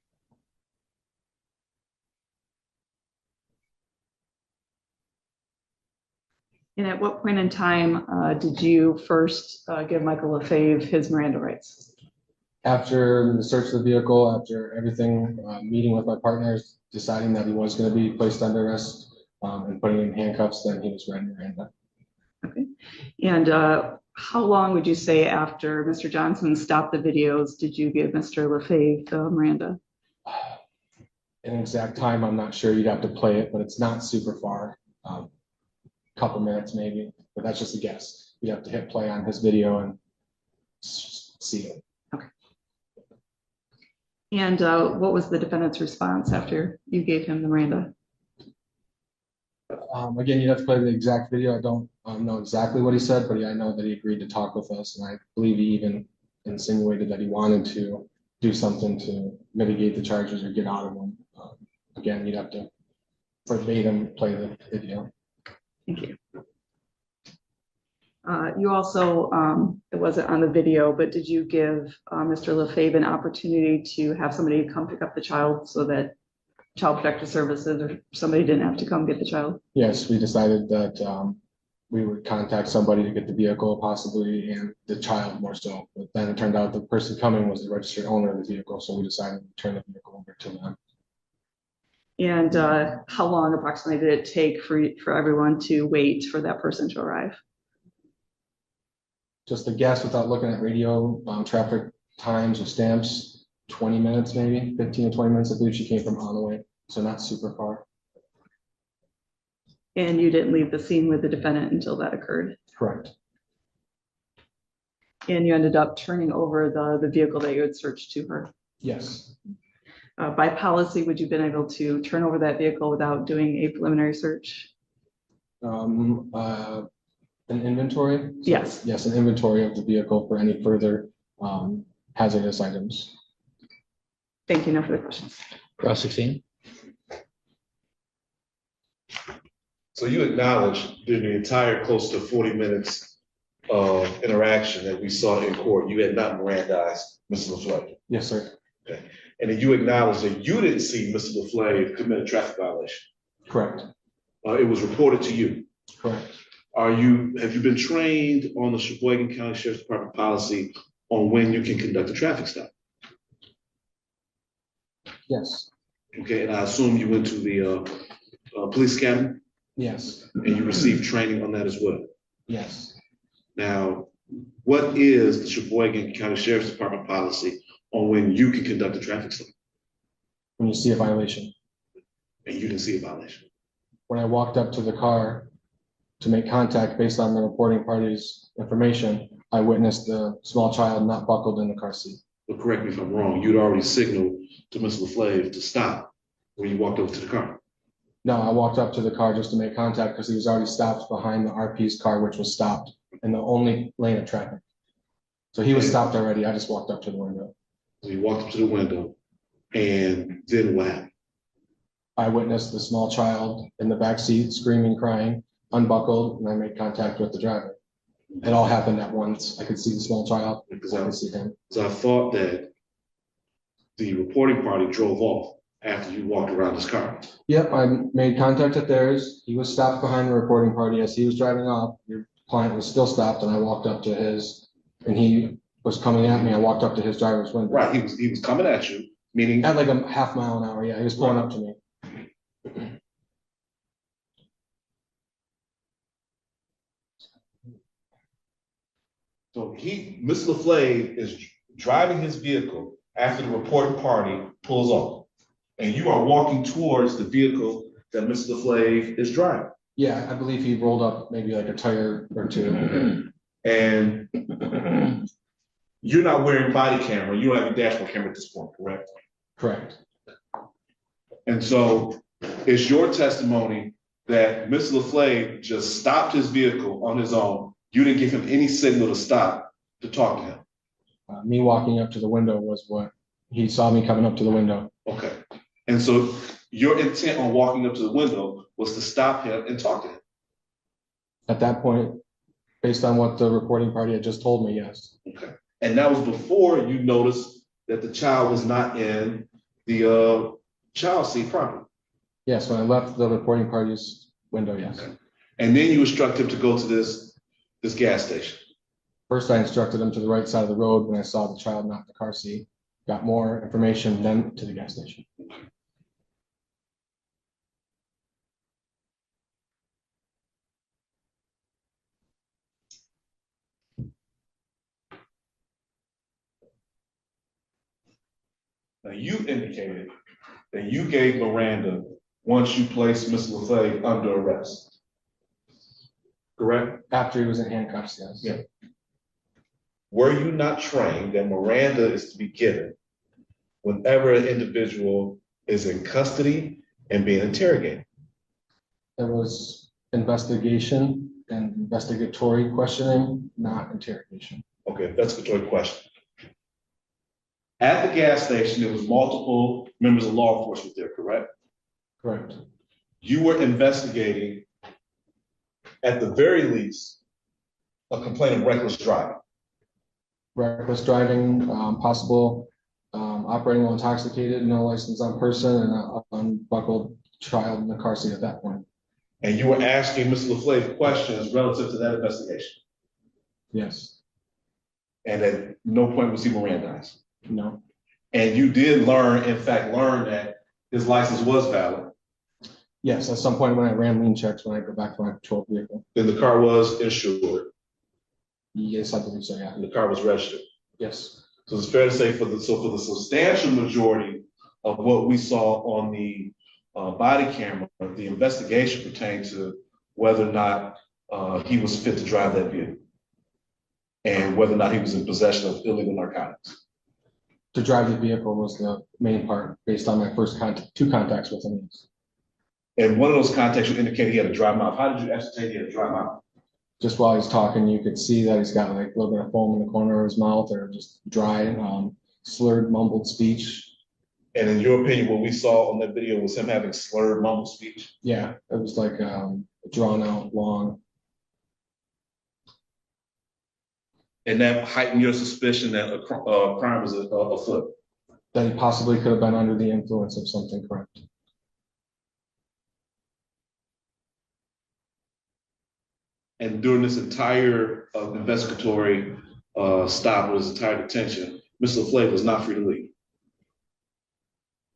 And at what point in time did you first give Michael Lefebvre his Miranda rights? After the search of the vehicle, after everything, meeting with my partners, deciding that he was going to be placed under arrest and putting him in handcuffs, then he was read Miranda. Okay. And how long would you say after Mr. Johnson stopped the videos did you give Mr. Lefebvre Miranda? An exact time, I'm not sure. You'd have to play it, but it's not super far. Couple minutes maybe, but that's just a guess. You'd have to hit play on his video and see it. Okay. And what was the defendant's response after you gave him the Miranda? Again, you'd have to play the exact video. I don't know exactly what he said, but I know that he agreed to talk with us, and I believe he even insinuated that he wanted to do something to mitigate the charges or get out of them. Again, you'd have to verbatim play the video. Thank you. You also, it wasn't on the video, but did you give Mr. Lefebvre an opportunity to have somebody come pick up the child so that Child Protective Services or somebody didn't have to come get the child? Yes, we decided that we would contact somebody to get the vehicle possibly and the child more so. But then it turned out the person coming was the registered owner of the vehicle, so we decided to turn the vehicle over to them. And how long approximately did it take for everyone to wait for that person to arrive? Just a guess without looking at radio traffic times or stamps, 20 minutes maybe, 15 to 20 minutes. I believe she came from on the way, so not super far. And you didn't leave the scene with the defendant until that occurred. Correct. And you ended up turning over the vehicle that you had searched to her. Yes. By policy, would you have been able to turn over that vehicle without doing a preliminary search? An inventory? So, Yes. Yes, an inventory of the vehicle for any further hazardous items. Thank you. No further questions. Cross 16. So you acknowledge during the entire close to 40 minutes of interaction that we saw in court, you had not Mirandized Mr. LaFleur. Yes, sir. Okay. And then you acknowledge that you didn't see Mr. LaFleur commit a traffic violation. Correct. It was reported to you. Correct. Have you been trained on the Sheboygan County Sheriff's Department policy on when you can conduct a traffic stop? Yes. Okay, and I assume you went to the police academy Yes. and you received training on that as well. Yes. Now, what is the Sheboygan County Sheriff's Department policy on when you can conduct a traffic stop? When you see a violation. And you didn't see a violation. When I walked up to the car to make contact based on the reporting party's information, I witnessed the small child not buckled in the car seat. But correct me if I'm wrong, you'd already signaled to Mr. LaFleur to stop when you walked over to the car. No, I walked up to the car just to make contact because he was already stopped behind the RP's car, which was stopped in the only lane of traffic. So he was stopped already. I just walked up to the window. So you walked up to the window, and then what happened? I witnessed the small child in the back seat screaming, crying, unbuckled, and I made contact with the driver. It all happened at once. I could see the small child because I could see him. So I thought that the reporting party drove off after you walked around his car. Yep, I made contact at theirs. He was stopped behind the reporting party as he was driving off. Your client was still stopped, and I walked up to his, and he was coming at me. I walked up to his driver's window. Right, he was coming at you, meaning At like a half mile an hour. Yeah, he was pulling up to me. so Mr. LaFleur is driving his vehicle after the reporting party pulls off. And you are walking towards the vehicle that Mr. LaFleur is driving. Yeah, I believe he rolled up maybe like a tire or two. And you're not wearing body camera, you don't have a dashboard camera at this point, correct? Correct. And so it's your testimony that Mr. LaFleur just stopped his vehicle on his own. You didn't give him any signal to stop to talk to him. Me walking up to the window was what he saw me coming up to the window. Okay. And so your intent on walking up to the window was to stop him and talk to him. At that point, based on what the reporting party had just told me, yes. Okay. And that was before you noticed that the child was not in the child seat properly. Yes, when I left the reporting party's window, yes. Okay. And then you instructed him to go to this gas station. First, I instructed him to the right side of the road when I saw the child not in the car seat. Got more information, then to the gas station. Now you indicated that you gave Miranda once you placed Mr. LaFleur under arrest. Correct? After he was in handcuffs, yes. Yeah. Were you not trained that Miranda is to be given whenever an individual is in custody and being interrogated? There was investigation and investigatory questioning, not interrogation. Okay, investigatory question. At the gas station, there was multiple members of law enforcement there, correct? Correct. You were investigating, at the very least, a complaint of reckless driving. Reckless driving, possible operating while intoxicated, no license on person, and an unbuckled child in the car seat at that point. And you were asking Mr. LaFleur questions relative to that investigation. Yes. And at no point was he Mirandized. No. And you did learn that his license was valid. Yes, at some point when I ran lien checks, when I go back to my patrol vehicle. Then the car was insured. Yes, I believe so, yeah. And the car was registered. Yes. So it's fair to say for the substantial majority of what we saw on the body camera, the investigation pertained to whether or not he was fit to drive that vehicle, and whether or not he was in possession of illegal narcotics. To drive the vehicle was the main part, based on my first two contacts with him. And one of those contacts, you indicated he had a dry mouth. How did you ascertain he had a dry mouth? Just while he's talking, you could see that he's got like a little bit of foam in the corner of his mouth, or just dry, slurred, mumbled speech. And in your opinion, what we saw on that video was him having slurred, mumbled speech? Yeah, it was like drawn out, long. And that heightened your suspicion that a crime was afoot? That he possibly could have been under the influence of something, correct? And during this entire investigatory stop, or this entire detention, Mr. LaFleur was not free to leave,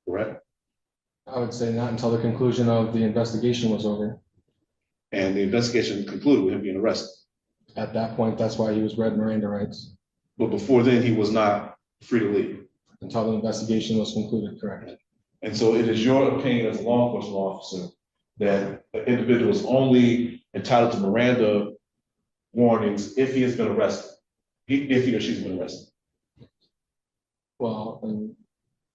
correct? I would say not until the conclusion of the investigation was over. And the investigation concluded with him being arrested. At that point, that's why he was read Miranda rights. But before then, he was not free to leave. Until the investigation was concluded, correct? And so it is your opinion as a law enforcement officer that an individual is only entitled to Miranda warnings if he has been arrested, if he or she's been arrested. Well, in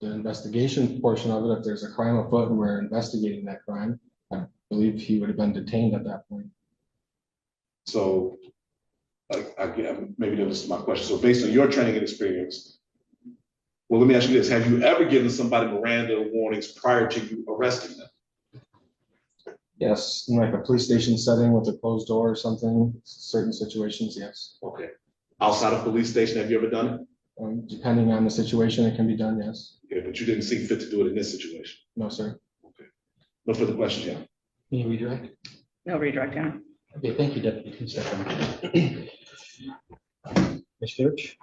the investigation portion of it, if there's a crime afoot and we're investigating that crime, I believe he would have been detained at that point. So maybe that was my question. So based on your training and experience, well, let me ask you this. Have you ever given somebody Miranda warnings prior to you arresting them? Yes, in like a police station setting with a closed door or something, certain situations, yes. Okay. Outside of police station, have you ever done it? Depending on the situation, it can be done, yes. Okay, but you didn't see fit to do it in this situation. No, sir. Okay. No further questions, yeah. Can you redirect? No redirect, yeah. Okay, thank you, Deputy Secretary. Ms. Fitch?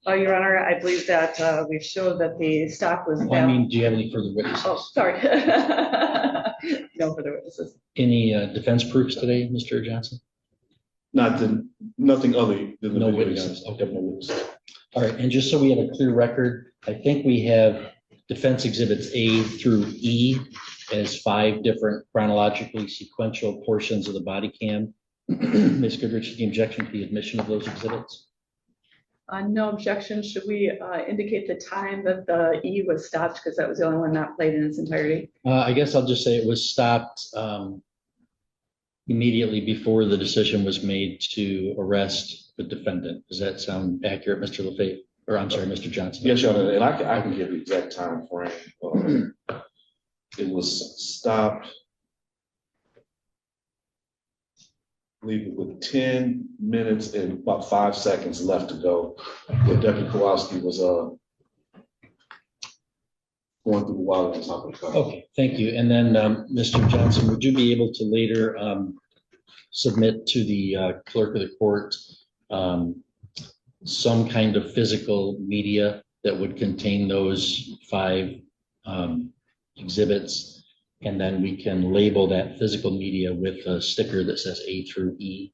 Your Honor, I believe that we've showed that the stop was. I mean, do you have any further witnesses? Oh, sorry. No further witnesses. Any defense proofs today, Mr. Johnson? Nothing other than the No video witnesses. evidence. Okay, no witnesses. All right, and just so we have a clear record, I think we have defense exhibits A through E as 5 different chronologically sequential portions of the body cam. Ms. Goodrich, the objection to the admission of those exhibits? No objection. Should we indicate the time that the E was stopped, because that was the only one not played in its entirety? I guess I'll just say it was stopped immediately before the decision was made to arrest the defendant. Does that sound accurate, Mr. LaFave? Or I'm sorry, Mr. Johnson? Yes, Your Honor, and I can give the exact time frame. It was stopped, I believe it with 10 minutes and about 5 seconds left to go. The Deputy Kowalski was going through the wild on top of the car. Okay, thank you. And then, Mr. Johnson, would you be able to later submit to the clerk of the court some kind of physical media that would contain those 5 exhibits? And then we can label that physical media with a sticker that says A through E.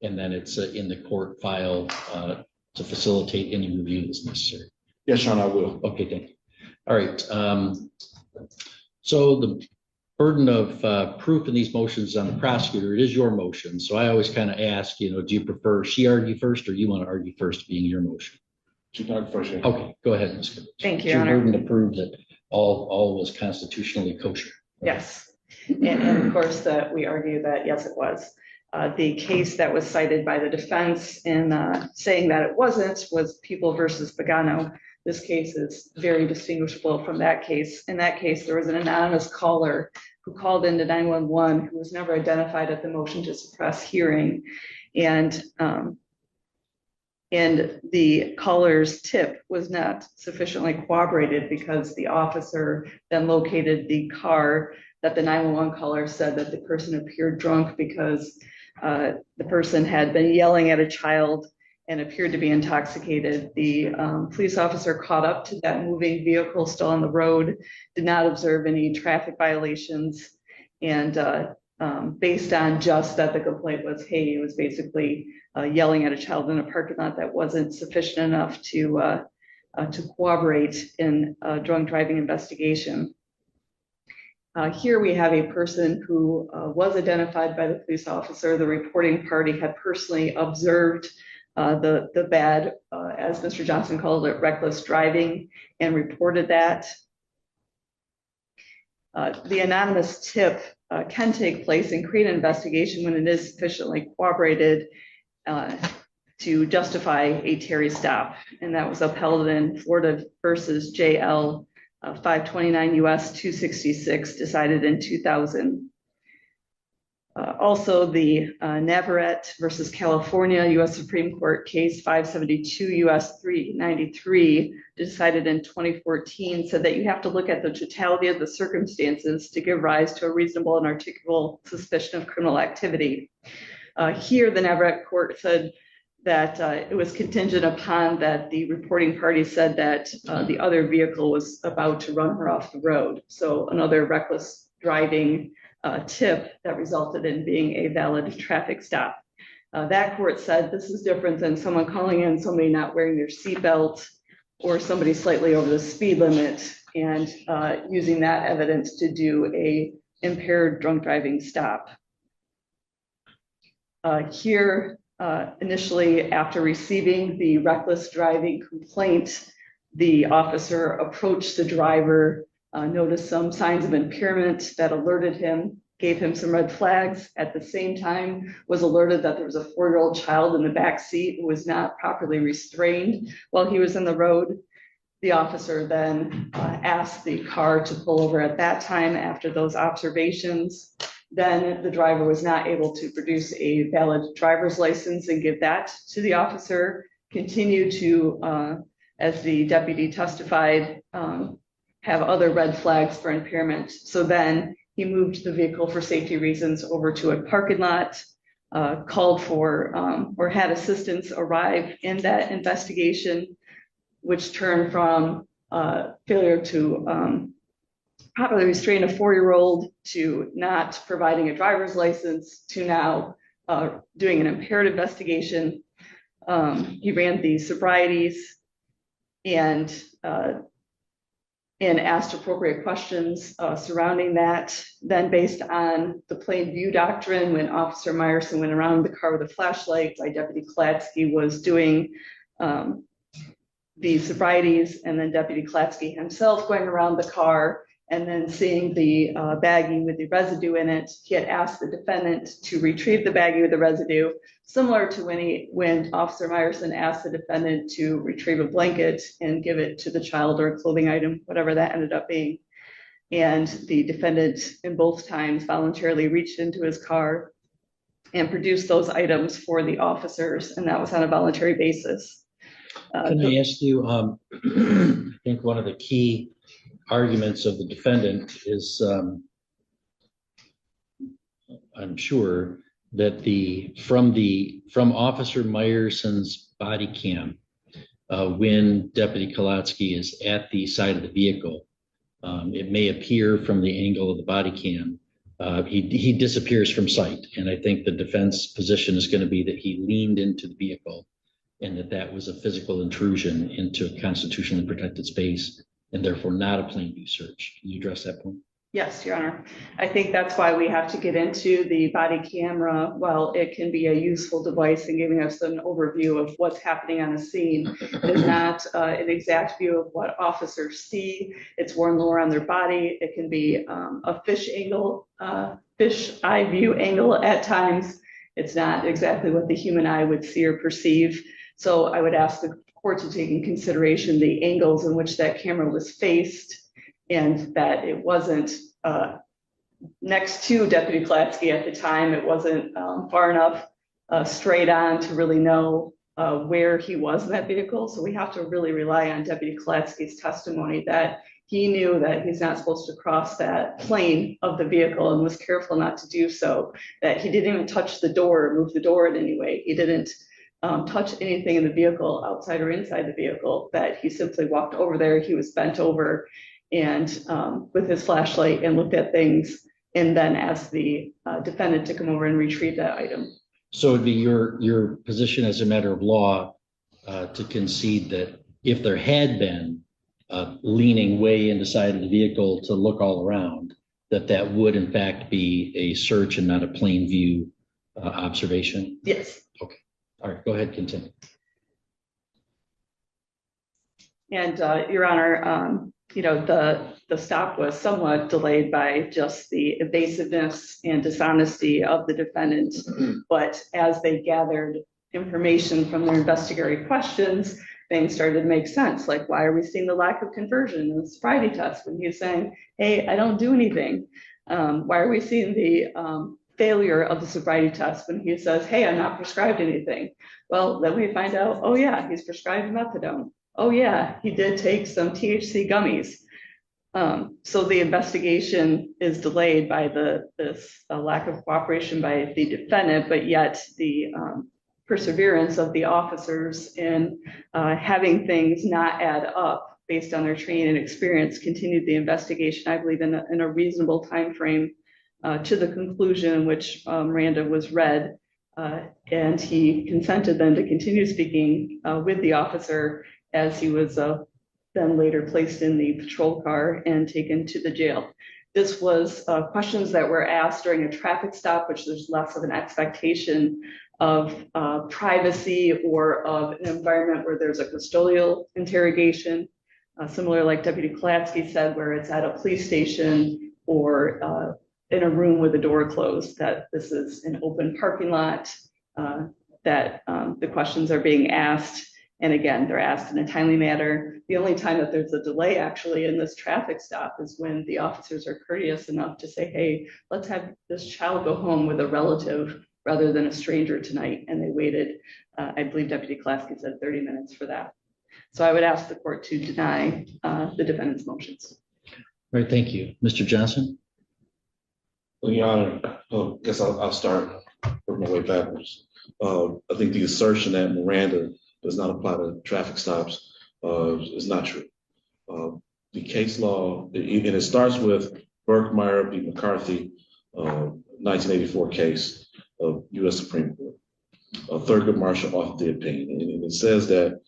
And then it's in the court file to facilitate any review that's necessary. Yes, Your Honor, I will. Okay, thank you. All right. So the burden of proof in these motions is on the prosecutor. It is your motion. So I always kind of ask, do you prefer she argue first, or you want to argue first being your motion? She can argue first. Yeah. Okay, go ahead, Ms. Goodrich. Thank you, It's Your your Honor. burden to prove that all was constitutionally kosher. Yes, and of course that we argue that, yes, it was. The case that was cited by the defense in saying that it wasn't was People versus Pagano. This case is very distinguishable from that case. In that case, there was an anonymous caller who called into 911 who was never identified at the motion to suppress hearing. And the caller's tip was not sufficiently corroborated because the officer then located the car that the 911 caller said that the person appeared drunk because the person had been yelling at a child and appeared to be intoxicated. The police officer caught up to that moving vehicle still on the road, did not observe any traffic violations, and based on just that the complaint was, hey, it was basically yelling at a child in a parking lot, that wasn't sufficient enough to corroborate in a drunk driving investigation. Here we have a person who was identified by the police officer. The reporting party had personally observed the bad, as Mr. Johnson called it, reckless driving, and reported that. The anonymous tip can take place and create an investigation when it is sufficiently corroborated to justify a Terry stop. And that was upheld in Florida versus JL 529 US 266, decided in 2000. Also, the Navarrete versus California US Supreme Court case 572 US 393, decided in 2014, said that you have to look at the totality of the circumstances to give rise to a reasonable and articulable suspicion of criminal activity. Here, the Navarrete court said that it was contingent upon that the reporting party said that the other vehicle was about to run her off the road. So another reckless driving tip that resulted in being a valid traffic stop. That court said this is different than someone calling in somebody not wearing their seatbelt or somebody slightly over the speed limit and using that evidence to do a impaired drunk driving stop. Here, initially, after receiving the reckless driving complaint, the officer approached the driver, noticed some signs of impairment that alerted him, gave him some red flags. At the same time, was alerted that there was a 4-year-old child in the back seat who was not properly restrained while he was in the road. The officer then asked the car to pull over at that time after those observations. Then the driver was not able to produce a valid driver's license and give that to the officer, continued to, as the deputy testified, have other red flags for impairment. So then he moved the vehicle for safety reasons over to a parking lot, called for or had assistance arrive in that investigation, which turned from failure to properly restrain a 4-year-old to not providing a driver's license to now doing an impaired investigation. He ran the sobrieties and asked appropriate questions surrounding that. Then based on the plain view doctrine, when Officer Meyerson went around the car with a flashlight, by Deputy Klatsky was doing the sobrieties, and then Deputy Klatsky himself going around the car and then seeing the baggie with the residue in it. He had asked the defendant to retrieve the baggie with the residue, similar to when Officer Meyerson asked the defendant to retrieve a blanket and give it to the child or a clothing item, whatever that ended up being. And the defendant in both times voluntarily reached into his car and produced those items for the officers, and that was on a voluntary basis. Can I ask you, I think one of the key arguments of the defendant is, I'm sure, that from Officer Meyerson's body cam, when Deputy Klatsky is at the side of the vehicle, it may appear from the angle of the body cam, he disappears from sight. And I think the defense position is going to be that he leaned into the vehicle and that was a physical intrusion into a constitutionally protected space and therefore not a plain view search. Can you address that point? Yes, Your Honor. I think that's why we have to get into the body camera. While it can be a useful device in giving us an overview of what's happening on the scene, it is not an exact view of what officers see. It's worn lower on their body. It can be a fish eye view angle at times. It's not exactly what the human eye would see or perceive. So I would ask the court to take in consideration the angles in which that camera was faced, and that it wasn't next to Deputy Klatsky at the time. It wasn't far enough straight on to really know where he was in that vehicle. So we have to really rely on Deputy Klatsky's testimony that he knew that he's not supposed to cross that plane of the vehicle and was careful not to do so, that he didn't even touch the door or move the door in any way. He didn't touch anything in the vehicle, outside or inside the vehicle, that he simply walked over there. He was bent over and with his flashlight and looked at things, and then asked the defendant to come over and retrieve that item. So it'd be your position as a matter of law to concede that if there had been leaning way in the side of the vehicle to look all around, that would in fact be a search and not a plain view observation? Yes. Okay. All right, go ahead, continue. And Your Honor, the stop was somewhat delayed by just the evasiveness and dishonesty of the defendant. But as they gathered information from their investigatory questions, things started to make sense. Like, why are we seeing the lack of conversion in the sobriety test when he's saying, hey, I don't do anything? Why are we seeing the failure of the sobriety test when he says, hey, I'm not prescribed anything? Well, then we find out, oh yeah, he's prescribed methadone. Oh yeah, he did take some THC gummies. So the investigation is delayed by this lack of cooperation by the defendant, but yet the perseverance of the officers in having things not add up based on their training and experience continued the investigation, I believe, in a reasonable time frame to the conclusion in which Miranda was read, and he consented then to continue speaking with the officer as he was then later placed in the patrol car and taken to the jail. This was questions that were asked during a traffic stop, which there's less of an expectation of privacy or of an environment where there's a custodial interrogation, similar like Deputy Kolatsky said, where it's at a police station or in a room with the door closed, that this is an open parking lot, that the questions are being asked. And again, they're asked in a timely manner. The only time that there's a delay actually in this traffic stop is when the officers are courteous enough to say, hey, let's have this child go home with a relative rather than a stranger tonight. And they waited, I believe Deputy Kolatsky said 30 minutes for that. So I would ask the court to deny the defendant's motions. All right, thank you. Mr. Johnson? Well, Your Honor, I guess I'll start working my way backwards. I think the assertion that Miranda does not apply to traffic stops is not true. The case law, and it starts with Burkmeyer v. McCarthy, 1984 case of U.S. Supreme Court. Thurgood Marshall authored the opinion, and it says that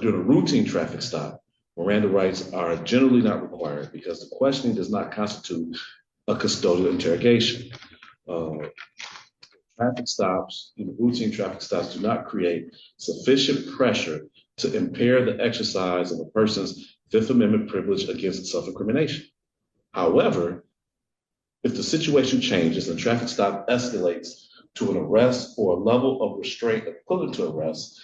during a routine traffic stop, Miranda rights are generally not required because the questioning does not constitute a custodial interrogation. Traffic stops, routine traffic stops, do not create sufficient pressure to impair the exercise of a person's Fifth Amendment privilege against self-incrimination. However, if the situation changes and traffic stop escalates to an arrest or a level of restraint equivalent to arrest,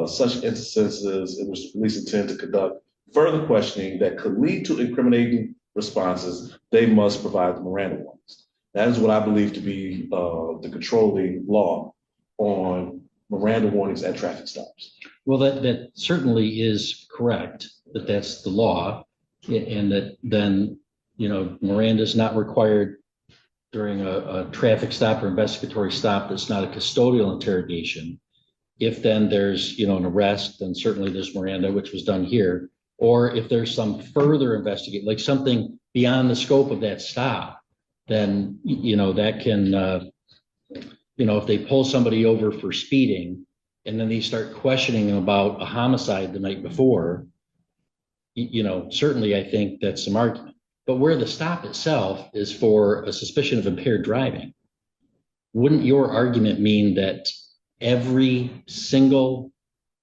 such instances in which the police intend to conduct further questioning that could lead to incriminating responses, they must provide the Miranda warnings. That is what I believe to be the controlling law on Miranda warnings at traffic stops. Well, that certainly is correct, that that's the law, and that then, Miranda is not required during a traffic stop or investigatory stop that's not a custodial interrogation. If then there's, an arrest, then certainly there's Miranda, which was done here. Or if there's some further investigation, like something beyond the scope of that stop, then, that can, if they pull somebody over for speeding and then they start questioning them about a homicide the night before, certainly I think that's some argument. But where the stop itself is for a suspicion of impaired driving, wouldn't your argument mean that every single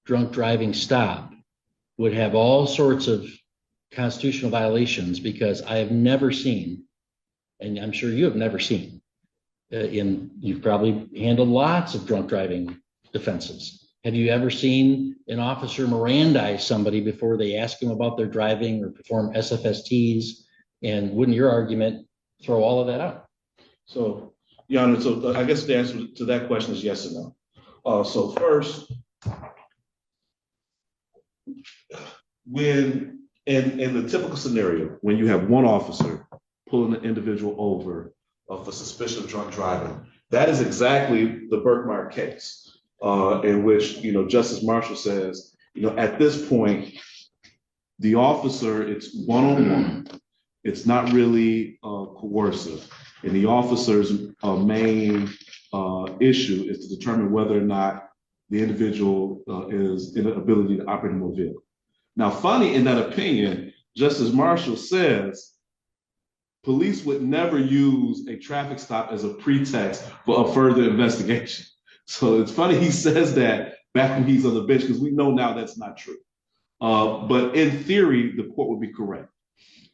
drunk driving stop would have all sorts of constitutional violations? Because I have never seen, and I'm sure you have never seen, you've probably handled lots of drunk driving defenses. Have you ever seen an officer Mirandize somebody before they ask him about their driving or perform SFSTs? And wouldn't your argument throw all of that out? So, Your Honor, so I guess the answer to that question is yes and no. So first, when in the typical scenario, when you have one officer pulling an individual over for suspicion of drunk driving, that is exactly the Burkmeyer case, in which Justice Marshall says, at this point, the officer, it's one-on-one, it's not really coercive, and the officer's main issue is to determine whether or not the individual is in an ability to operate a motor vehicle. Now, funny in that opinion, Justice Marshall says police would never use a traffic stop as a pretext for a further investigation. So it's funny he says that back when he's on the bench, because we know now that's not true. But in theory, the court would be correct.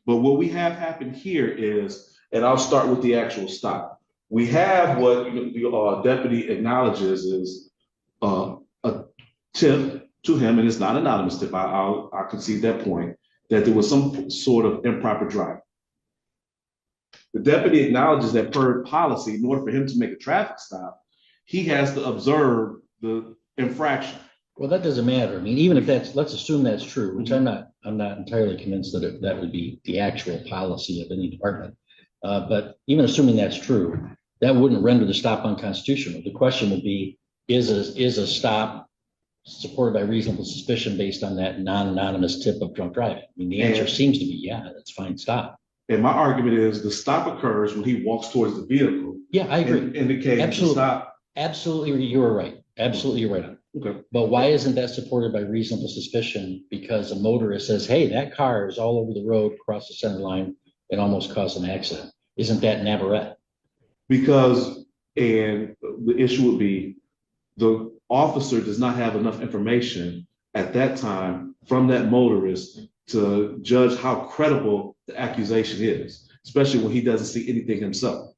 But what we have happened here is, and I'll start with the actual stop. We have what the deputy acknowledges is a tip to him, and it's not an anonymous tip. I'll concede that point, that there was some sort of improper driving. The deputy acknowledges that per policy, in order for him to make a traffic stop, he has to observe the infraction. Well, that doesn't matter. I mean, even if let's assume that's true, which I'm not entirely convinced that that would be the actual policy of any department. But even assuming that's true, that wouldn't render the stop unconstitutional. The question would be, is a stop supported by reasonable suspicion based on that non-anonymous tip of drunk driving? I mean, the answer seems to be, yeah, that's fine, stop. And my argument is the stop occurs when he walks towards the vehicle. Yeah, I agree. Indicating absolutely. Stop. Absolutely, you were right. Absolutely, you're right on. Okay. But why isn't that supported by reasonable suspicion? Because a motorist says, hey, that car is all over the road, across the center line, and almost caused an accident. Isn't that Navarrete? Because, and the issue would be, the officer does not have enough information at that time from that motorist to judge how credible the accusation is, especially when he doesn't see anything himself.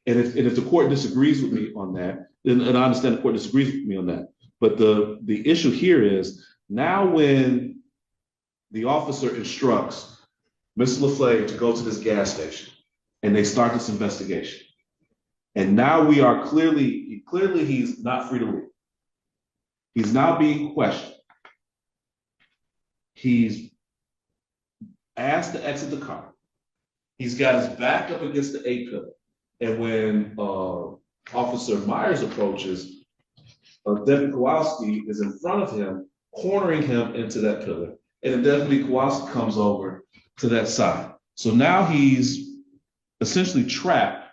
And if the court disagrees with me on that, then, and I understand the court disagrees with me on that, but the issue here is, now when the officer instructs Mr. LaFleur to go to this gas station and they start this investigation, and now we are clearly he's not free to leave. He's now being questioned. He's asked to exit the car. He's got his back up against the A-pillar. And when Officer Myers approaches, Deputy Kowalski is in front of him, cornering him into that pillar. And then Deputy Kowalski comes over to that side. So now he's essentially trapped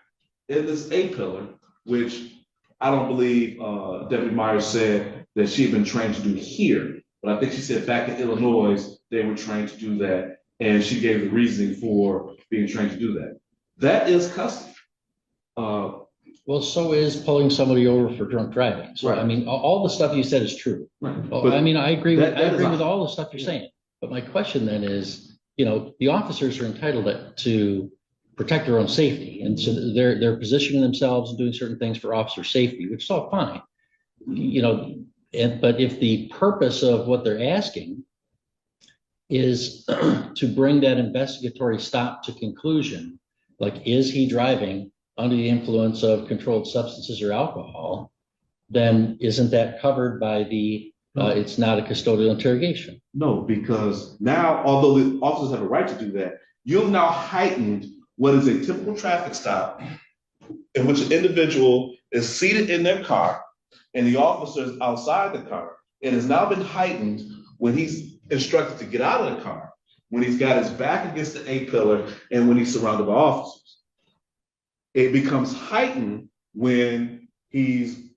in this A-pillar, which I don't believe Deputy Myers said that she had been trained to do here. But I think she said back in Illinois, they were trained to do that. And she gave the reasoning for being trained to do that. That is custody. Well, so is pulling somebody over for drunk driving. So, Right. I mean, all the stuff you said is true. Right. I mean, I agree with that all the stuff you're saying. But my question then is, the officers are entitled to protect their own safety. And so they're positioning themselves and doing certain things for officer safety, which is all fine. But if the purpose of what they're asking is to bring that investigatory stop to conclusion, like, is he driving under the influence of controlled substances or alcohol, then isn't that covered by the, it's not a custodial interrogation? No, because now, although the officers have a right to do that, you've now heightened what is a typical traffic stop in which an individual is seated in their car and the officer is outside the car. It has now been heightened when he's instructed to get out of the car, when he's got his back against the A-pillar, and when he's surrounded by officers. It becomes heightened when he's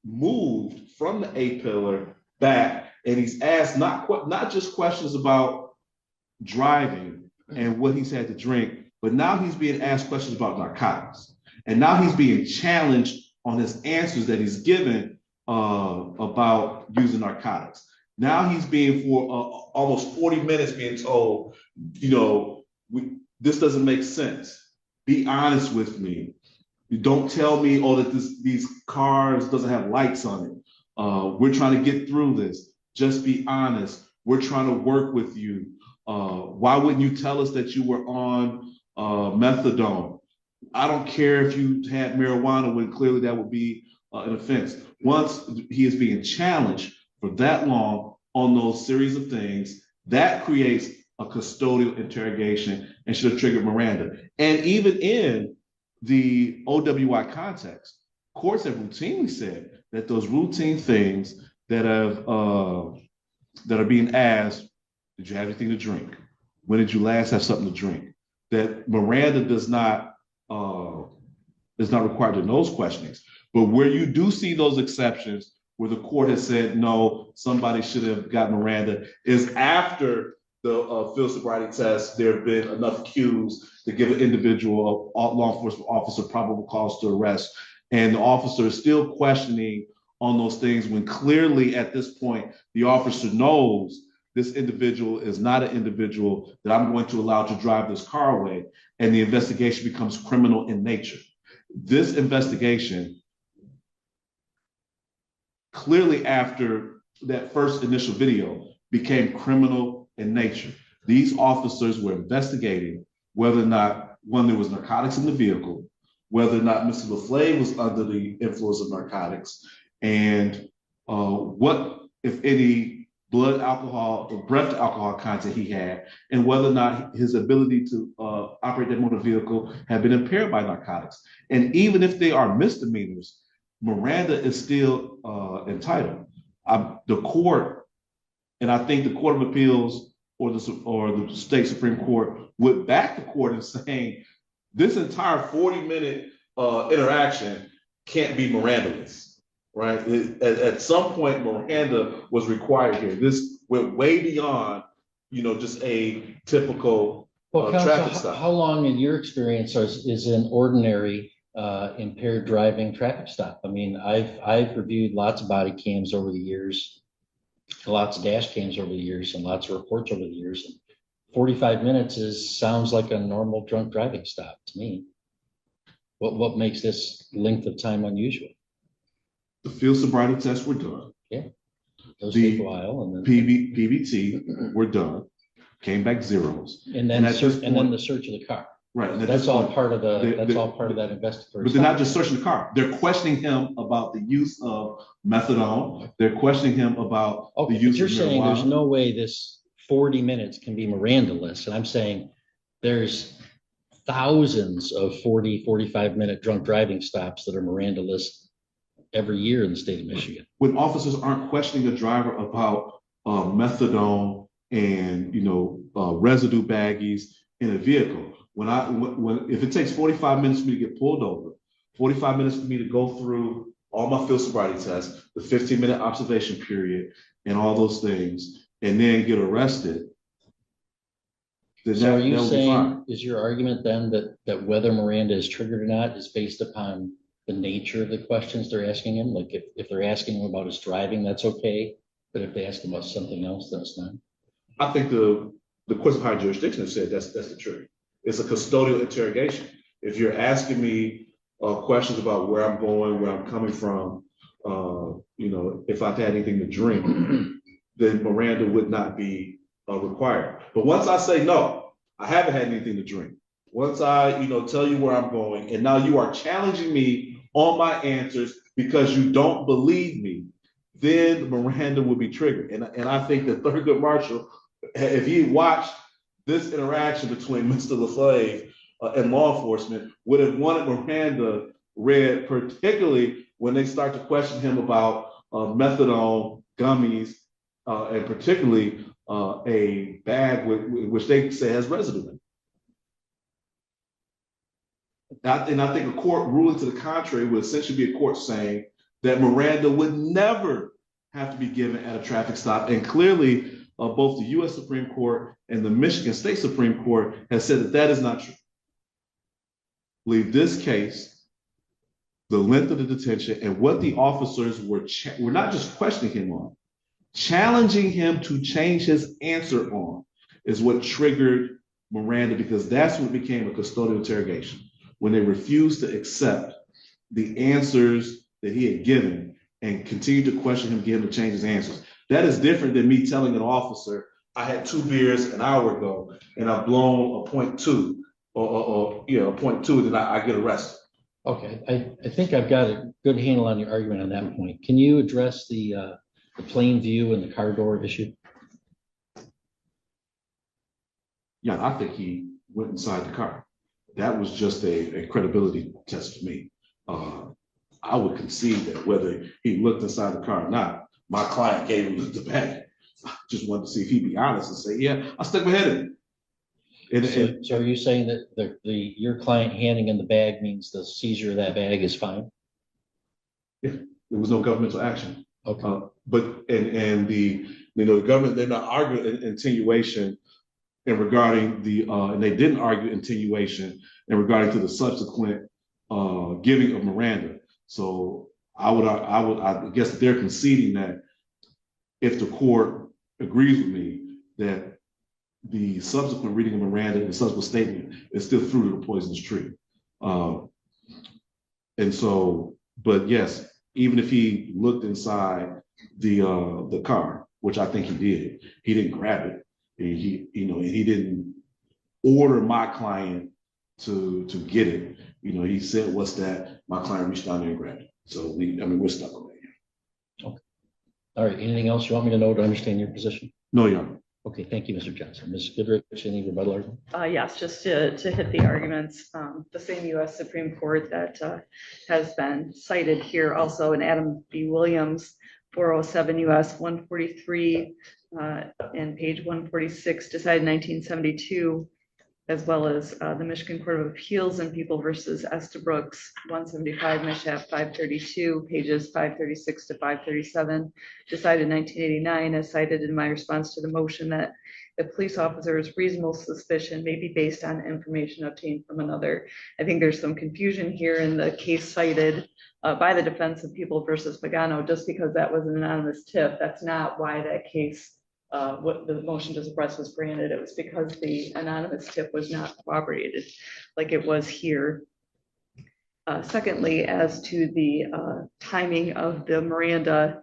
moved from the A-pillar back and he's asked not just questions about driving and what he's had to drink, but now he's being asked questions about narcotics. And now he's being challenged on his answers that he's given about using narcotics. Now he's being for almost 40 minutes being told, this doesn't make sense. Be honest with me. You don't tell me, that these cars doesn't have lights on it. We're trying to get through this. Just be honest. We're trying to work with you. Why wouldn't you tell us that you were on methadone? I don't care if you had marijuana, when clearly that would be an offense. Once he is being challenged for that long on those series of things, that creates a custodial interrogation and should have triggered Miranda. And even in the OWI context, courts have routinely said that those routine things that are being asked, did you have anything to drink? When did you last have something to drink? That Miranda is not required in those questionings. But where you do see those exceptions, where the court has said, no, somebody should have gotten Miranda, is after the field sobriety test, there have been enough cues to give an individual, a law enforcement officer, probable cause to arrest. And the officer is still questioning on those things when clearly at this point, the officer knows this individual is not an individual that I'm going to allow to drive this car away. And the investigation becomes criminal in nature. This investigation, clearly after that first initial video, became criminal in nature. These officers were investigating whether or not, one, there was narcotics in the vehicle, whether or not Mr. LaFleur was under the influence of narcotics, and what, if any, blood alcohol or breath alcohol content he had, and whether or not his ability to operate that motor vehicle had been impaired by narcotics. And even if they are misdemeanors, Miranda is still entitled. The court, and I think the Court of Appeals or the state Supreme Court would back the court in saying this entire 40-minute interaction can't be Miranda-less, right? At some point, Miranda was required here. This went way beyond, just a typical traffic stop. How long, in your experience, is an ordinary impaired driving traffic stop? I mean, I've reviewed lots of body cams over the years, lots of dash cams over the years, and lots of reports over the years. And 45 minutes sounds like a normal drunk driving stop to me. What makes this length of time unusual? The field sobriety tests were done. Yeah, those take a while, and then PBT were done, came back zeros, and then the search of the car. Right, and that's all part of all part of that investigatory. But they're not just searching the car; they're questioning him about the use of methadone. They're questioning him about the use you're of saying marijuana. There's no way this 40 minutes can be Miranda-less, and I'm saying there's thousands of 45-minute drunk driving stops that are Miranda-less every year in the state of Michigan. When officers aren't questioning a driver about methadone and residue baggies in a vehicle, if it takes 45 minutes for me to get pulled over, 45 minutes for me to go through all my field sobriety tests, the 15-minute observation period, and all those things, and then get arrested, then So are you that would be saying, fine. is your argument then that whether Miranda is triggered or not is based upon the nature of the questions they're asking him? Like if they're asking him about his driving, that's okay, but if they ask him about something else, then it's not. I think the courts of higher jurisdiction have said that's the truth. It's a custodial interrogation. If you're asking me questions about where I'm going, where I'm coming from, if I've had anything to drink, then Miranda would not be required. But once I say no, I haven't had anything to drink. Once I, tell you where I'm going, and now you are challenging me on my answers because you don't believe me, then Miranda would be triggered. And I think that Thurgood Marshall, if he watched this interaction between Mr. LaFleur and law enforcement, would have wanted Miranda read, particularly when they start to question him about methadone gummies, and particularly a bag which they say has residue in it. And I think a court ruling to the contrary would essentially be a court saying that Miranda would never have to be given at a traffic stop. And clearly, both the U.S. Supreme Court and the Michigan State Supreme Court has said that is not true. I believe this case, the length of the detention and what the officers were not just questioning him on, challenging him to change his answer on, is what triggered Miranda, because that's what became a custodial interrogation, when they refused to accept the answers that he had given and continued to question him, get him to change his answers. That is different than me telling an officer, I had 2 beers an hour ago and I've blown a 0.2 or a 0.2, and then I get arrested. Okay, I think I've got a good handle on your argument on that point. Can you address the plain view and the car door issue? Yeah, I think he went inside the car. That was just a credibility test for me. I would concede that whether he looked inside the car or not, my client gave him the bag. I just wanted to see if he'd be honest and say, yeah, I stuck my head in it. So are you saying that your client handing in the bag means the seizure of that bag is fine? Yeah, there was no governmental action. Okay. But the You know, the government, they're not arguing attenuation and regarding the, and they didn't argue attenuation in regarding to the subsequent giving of Miranda. So I guess they're conceding that if the court agrees with me that the subsequent reading of Miranda and the subsequent statement is still fruit of the poisonous tree. And so, but yes, even if he looked inside the car, which I think he did, he didn't grab it. He didn't order my client to get it. You know, he said, "What's that?" My client reached down there and grabbed it. So we're stuck on that. Okay. All right. Anything else you want me to know to understand your position? No, Your Honor. Okay. Thank you, Mr. Johnson. Ms. Goodrich, any rebuttal argument? Yes, just to hit the arguments, the same U.S. Supreme Court that has been cited here also in Adam B. Williams, 407 U.S. 143 and page 146, decided 1972, as well as the Michigan Court of Appeals in People versus Estabrooks, 175 Mishap 532, pages 536 to 537, decided 1989, as cited in my response to the motion that the police officer's reasonable suspicion may be based on information obtained from another. I think there's some confusion here in the case cited by the defense of People versus Pagano. Just because that was an anonymous tip, that's not why that case, what the motion to suppress was granted. It was because the anonymous tip was not corroborated like it was here. Secondly, as to the timing of the Miranda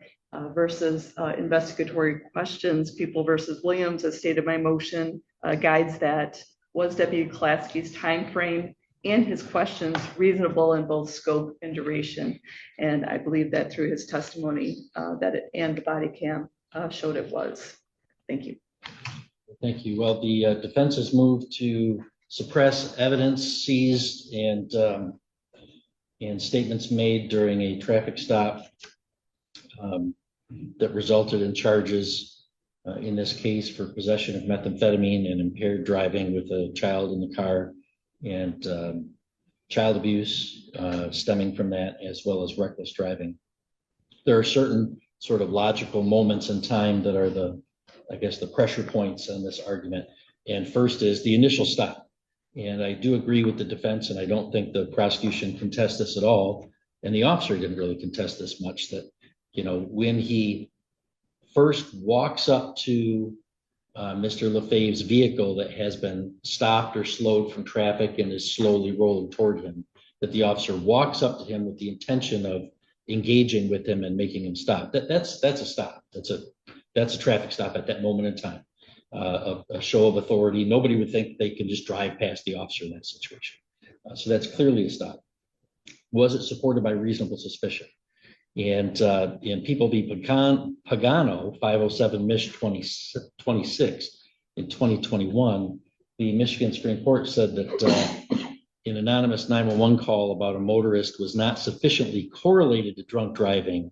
versus investigatory questions, People versus Williams, as stated in my motion, guides that was Deputy Klasky's time frame and his questions reasonable in both scope and duration. And I believe that through his testimony and the body cam showed it was. Thank you. Thank you. Well, the defense has moved to suppress evidence seized and statements made during a traffic stop that resulted in charges in this case for possession of methamphetamine and impaired driving with a child in the car, and child abuse stemming from that, as well as reckless driving. There are certain sort of logical moments in time that are the pressure points on this argument. And first is the initial stop. And I do agree with the defense, and I don't think the prosecution contests this at all. And the officer didn't really contest this much, that, you know, when he first walks up to Mr. Lefebvre's vehicle that has been stopped or slowed from traffic and is slowly rolling toward him, that the officer walks up to him with the intention of engaging with him and making him stop. That's a stop. That's a traffic stop at that moment in time. A show of authority. Nobody would think they could just drive past the officer in that situation. So that's clearly a stop. Was it supported by reasonable suspicion? And in People v. Pagano, 507 Mich 26 in 2021, the Michigan Supreme Court said that an anonymous 911 call about a motorist was not sufficiently correlated to drunk driving,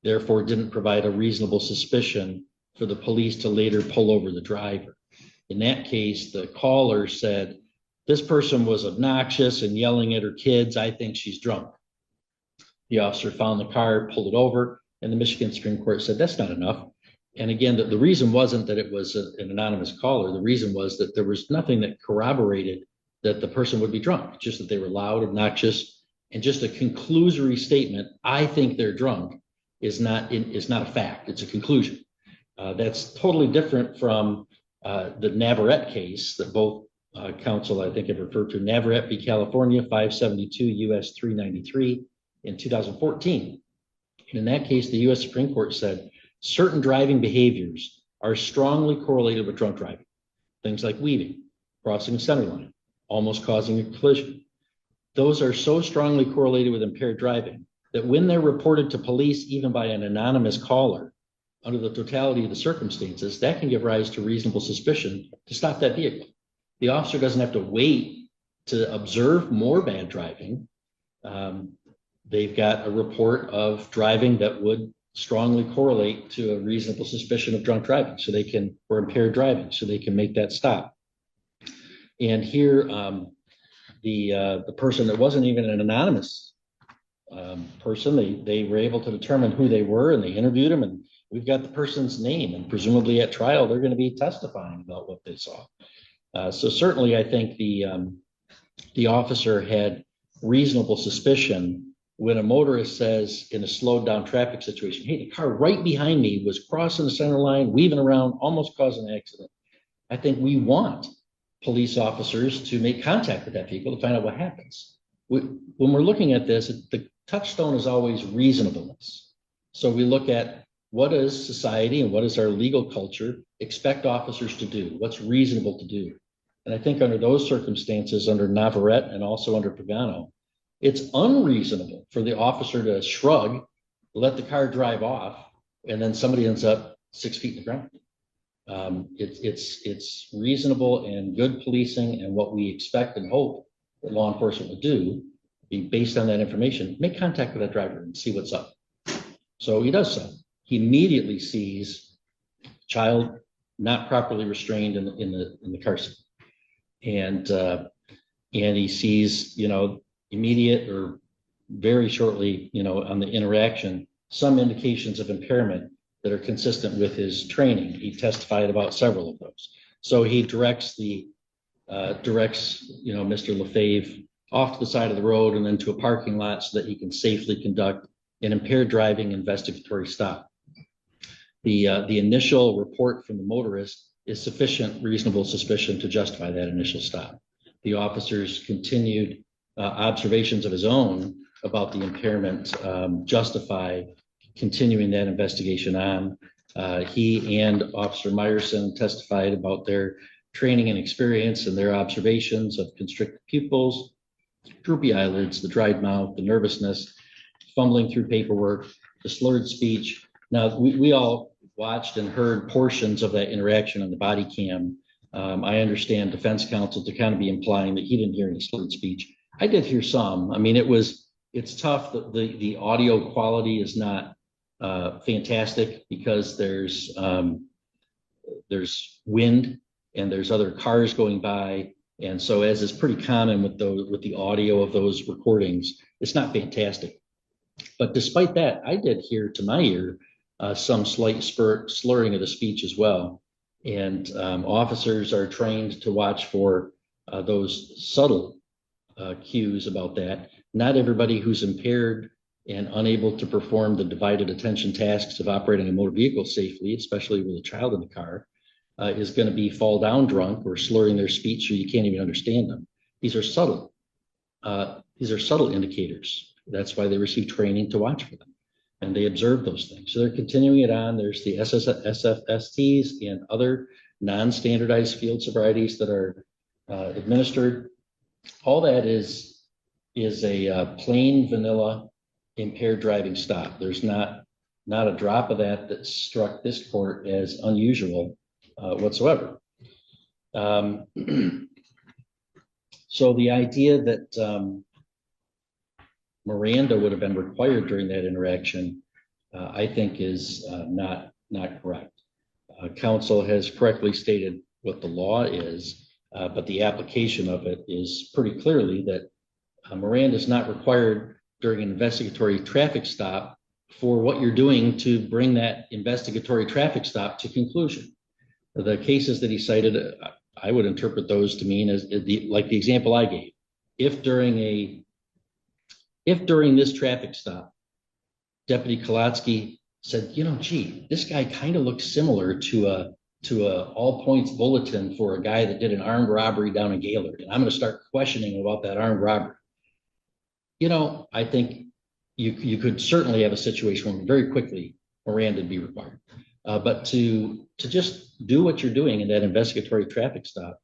therefore didn't provide a reasonable suspicion for the police to later pull over the driver. In that case, the caller said, "This person was obnoxious and yelling at her kids. I think she's drunk." The officer found the car, pulled it over, and the Michigan Supreme Court said that's not enough. And again, the reason wasn't that it was an anonymous caller. The reason was that there was nothing that corroborated that the person would be drunk, just that they were loud, obnoxious, and just a conclusory statement, "I think they're drunk," is not a fact. It's a conclusion. That's totally different from the Navarrete case that both counsel, I think, have referred to. Navarrete v. California, 572 U.S. 393 in 2014. And in that case, the U.S. Supreme Court said certain driving behaviors are strongly correlated with drunk driving. Things like weaving, crossing the center line, almost causing a collision. Those are so strongly correlated with impaired driving that when they're reported to police, even by an anonymous caller, under the totality of the circumstances, that can give rise to reasonable suspicion to stop that vehicle. The officer doesn't have to wait to observe more bad driving. They've got a report of driving that would strongly correlate to a reasonable suspicion of drunk driving, or impaired driving, so they can make that stop. And here, the person that wasn't even an anonymous person, they were able to determine who they were, and they interviewed them, and we've got the person's name, and presumably at trial, they're going to be testifying about what they saw. So certainly, I think the officer had reasonable suspicion when a motorist says in a slowed down traffic situation, hey, the car right behind me was crossing the center line, weaving around, almost causing an accident. I think we want police officers to make contact with that vehicle to find out what happens. When we're looking at this, the touchstone is always reasonableness. So we look at what does society and what does our legal culture expect officers to do? What's reasonable to do? And I think under those circumstances, under Navarrete and also under Pagano, it's unreasonable for the officer to shrug, let the car drive off, and then somebody ends up 6 feet in the ground. It's reasonable and good policing, and what we expect and hope that law enforcement will do, be based on that information, make contact with that driver and see what's up. So he does so. He immediately sees child not properly restrained in the car seat, and he sees, immediate or very shortly, on the interaction, some indications of impairment that are consistent with his training. He testified about several of those. So he directs Mr. Lefebvre off to the side of the road and then to a parking lot so that he can safely conduct an impaired driving investigatory stop. The initial report from the motorist is sufficient reasonable suspicion to justify that initial stop. The officer's continued observations of his own about the impairment justify continuing that investigation on. He and Officer Meyerson testified about their training and experience and their observations of constricted pupils, droopy eyelids, the dried mouth, the nervousness, fumbling through paperwork, the slurred speech. Now, we all watched and heard portions of that interaction on the body cam. I understand defense counsel to kind of be implying that he didn't hear any slurred speech. I did hear some. I mean, it's tough that the audio quality is not fantastic because there's wind and there's other cars going by. And so, as is pretty common with the audio of those recordings, it's not fantastic. But despite that, I did hear to my ear some slight slurring of the speech as well. And officers are trained to watch for those subtle cues about that. Not everybody who's impaired and unable to perform the divided attention tasks of operating a motor vehicle safely, especially with a child in the car, is going to be fall down drunk or slurring their speech so you can't even understand them. These are subtle. These are subtle indicators. That's why they receive training to watch for them. And they observe those things. So they're continuing it on. There's the SFSTs and other non-standardized field sobrieties that are administered. All that is a plain vanilla impaired driving stop. There's not a drop of that struck this court as unusual whatsoever. So the idea that Miranda would have been required during that interaction, I think is not correct. Counsel has correctly stated what the law is, but the application of it is pretty clearly that Miranda is not required during an investigatory traffic stop for what you're doing to bring that investigatory traffic stop to conclusion. The cases that he cited, I would interpret those to mean as like the example I gave. If during this traffic stop, Deputy Kolotsky said, gee, this guy kind of looks similar to a all points bulletin for a guy that did an armed robbery down in Gaylord, and I'm going to start questioning about that armed robbery. I think you could certainly have a situation where very quickly Miranda would be required. But to just do what you're doing in that investigatory traffic stop,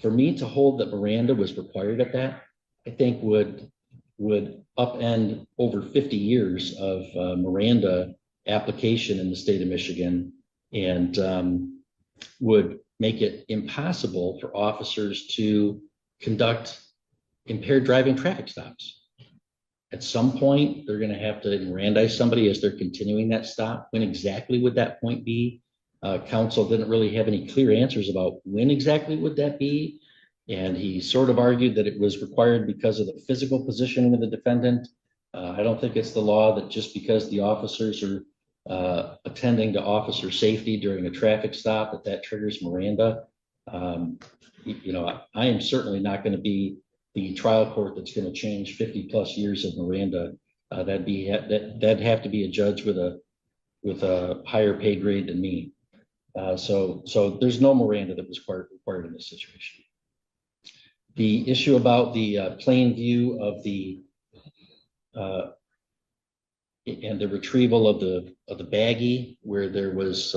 for me to hold that Miranda was required at that, I think would upend over 50 years of Miranda application in the state of Michigan, and would make it impossible for officers to conduct impaired driving traffic stops. At some point, they're going to have to Mirandize somebody as they're continuing that stop. When exactly would that point be? Counsel didn't really have any clear answers about when exactly would that be. And he sort of argued that it was required because of the physical positioning of the defendant. I don't think it's the law that just because the officers are attending to officer safety during a traffic stop, that triggers Miranda. I am certainly not going to be the trial court that's going to change 50+ years of Miranda. That'd have to be a judge with a higher pay grade than me. So there's no Miranda that was required in this situation. The issue about the plain view of the and the retrieval of the baggie where there was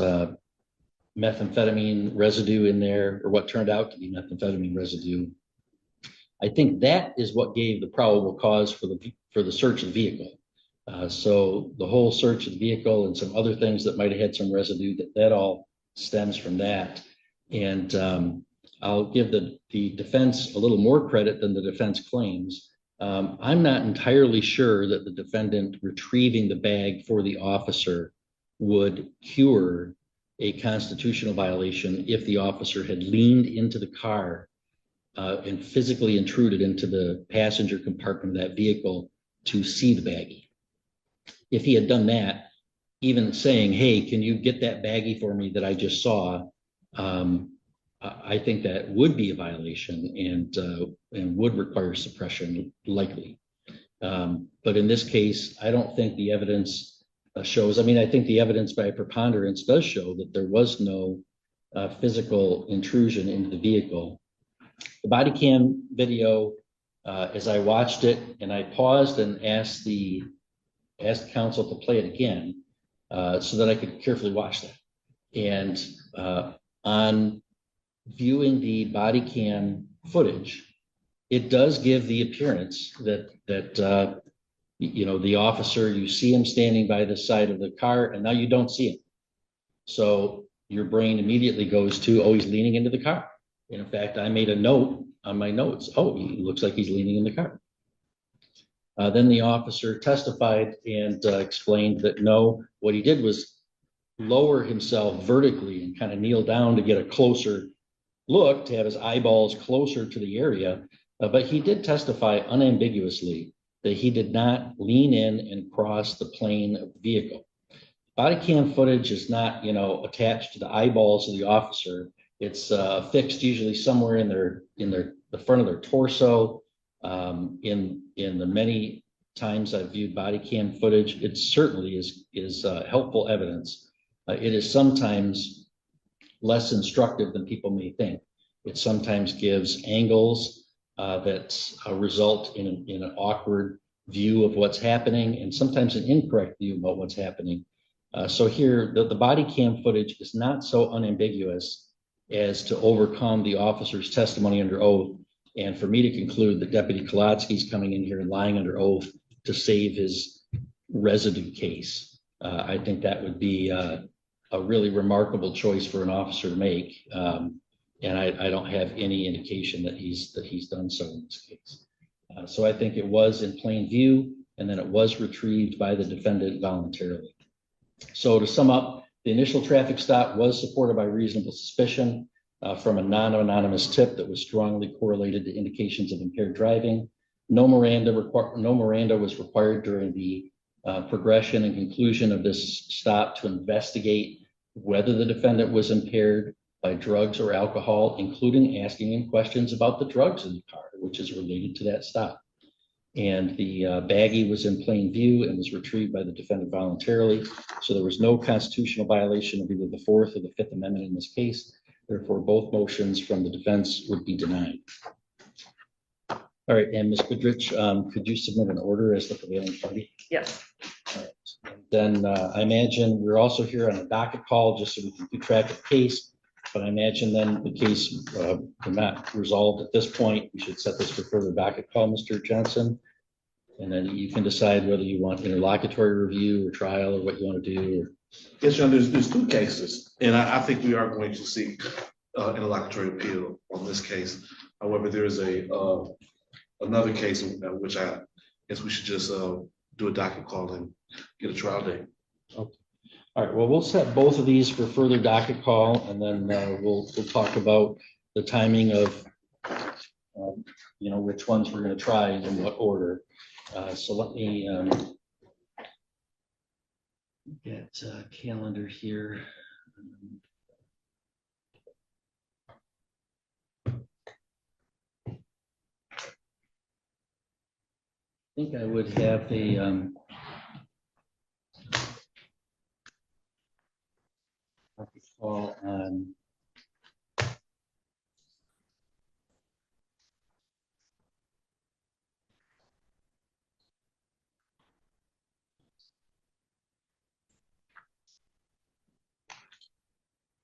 methamphetamine residue in there, or what turned out to be methamphetamine residue. I think that is what gave the probable cause for the search of the vehicle. So the whole search of the vehicle and some other things that might have had some residue, that all stems from that. And I'll give the defense a little more credit than the defense claims. I'm not entirely sure that the defendant retrieving the bag for the officer would cure a constitutional violation if the officer had leaned into the car and physically intruded into the passenger compartment of that vehicle to see the baggie. If he had done that, even saying, hey, can you get that baggie for me that I just saw? I think that would be a violation and would require suppression likely. But in this case, I don't think the evidence shows. I mean, I think the evidence by preponderance does show that there was no physical intrusion into the vehicle. The body cam video, as I watched it, and I paused and asked counsel to play it again so that I could carefully watch that. And on viewing the body cam footage, it does give the appearance that the officer, you see him standing by the side of the car, and now you don't see him. So your brain immediately goes to, oh, he's leaning into the car. And in fact, I made a note on my notes. Oh, he looks like he's leaning in the car. Then the officer testified and explained that no, what he did was lower himself vertically and kind of kneel down to get a closer look, to have his eyeballs closer to the area. But he did testify unambiguously that he did not lean in and cross the plane of the vehicle. Body cam footage is not, attached to the eyeballs of the officer. It's fixed usually somewhere in the front of their torso. In the many times I've viewed body cam footage, it certainly is helpful evidence. It is sometimes less instructive than people may think. It sometimes gives angles that result in an awkward view of what's happening, and sometimes an incorrect view about what's happening. So here, the body cam footage is not so unambiguous as to overcome the officer's testimony under oath, and for me to conclude that Deputy Kolotsky's coming in here and lying under oath to save his residue case. I think that would be a really remarkable choice for an officer to make, and I don't have any indication that he's done so in this case. So I think it was in plain view, and then it was retrieved by the defendant voluntarily. So to sum up, the initial traffic stop was supported by reasonable suspicion from a non-anonymous tip that was strongly correlated to indications of impaired driving. No Miranda was required during the progression and conclusion of this stop to investigate whether the defendant was impaired by drugs or alcohol, including asking him questions about the drugs in the car, which is related to that stop. And the baggie was in plain view and was retrieved by the defendant voluntarily. So there was no constitutional violation of either the Fourth or the Fifth Amendment in this case. Therefore, both motions from the defense would be denied. All right, and Ms. Goodrich, could you submit an order as the prevailing party? Yes. All right. Then I imagine we're also here on a docket call just so we can keep track of the case. But I imagine then the case not resolved at this point. We should set this for further docket call, Mr. Johnson. And then you can decide whether you want interlocutory review or trial or what you want to do. Or... Yes, John, there's two cases, and I think we are going to seek interlocutory appeal on this case. However, there is another case which I guess we should just do a docket call and get a trial date. Okay. All right, well, we'll set both of these for further docket call, and then we'll talk about the timing of, which ones we're going to try and in what order. So let me Got calendar here. I think I would have a call on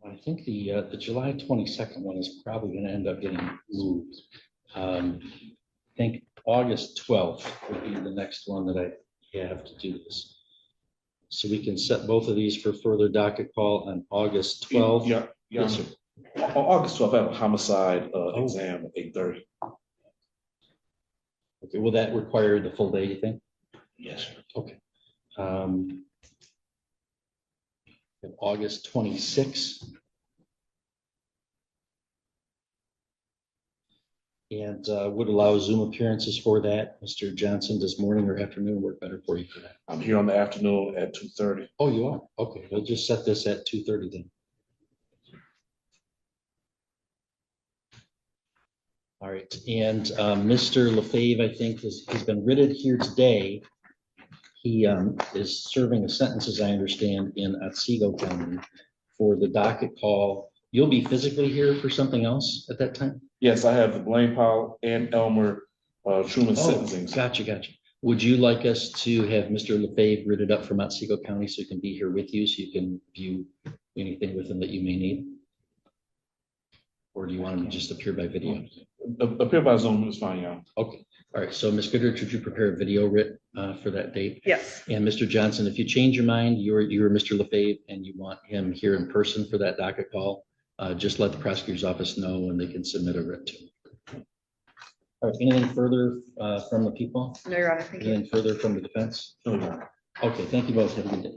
I think the July 22nd one is probably going to end up getting moved. I think August 12th would be the next one that I have to do this. So we can set both of these for further docket call on August 12th. Yeah, yeah. Yes, sir. On August 12th, I have a homicide exam at 8:30. Okay, will that require the full day, you think? Yes, sir. Okay. August 26th. And would allow Zoom appearances for that. Mr. Johnson, does morning or afternoon work better for you for that? I'm here on the afternoon at 2:30. Oh, you are? Okay, we'll just set this at 2:30 then. All right, and Mr. Lefebvre, I think, he's been writted here today. He is serving a sentence, as I understand, in Otsego County for the docket call. You'll be physically here for something else at that time? Yes, I have the Blaine Powell and Elmer Truman sentencing. Gotcha. Would you like us to have Mr. Lefebvre written up from Otsego County so he can be here with you, so you can view anything with him that you may need? Or do you want him to just appear by video? Appear by Zoom is fine, yeah. Okay, all right, so Ms. Goodrich, would you prepare a video writ for that date? Yes. And Mr. Johnson, if you change your mind, you're Mr. Lefebvre and you want him here in person for that docket call, just let the prosecutor's office know and they can submit a writ to him. All right, anything further from the people? No, Your Honor, thank you. Anything further from the defense? No, no. Okay, thank you both. Have a good day.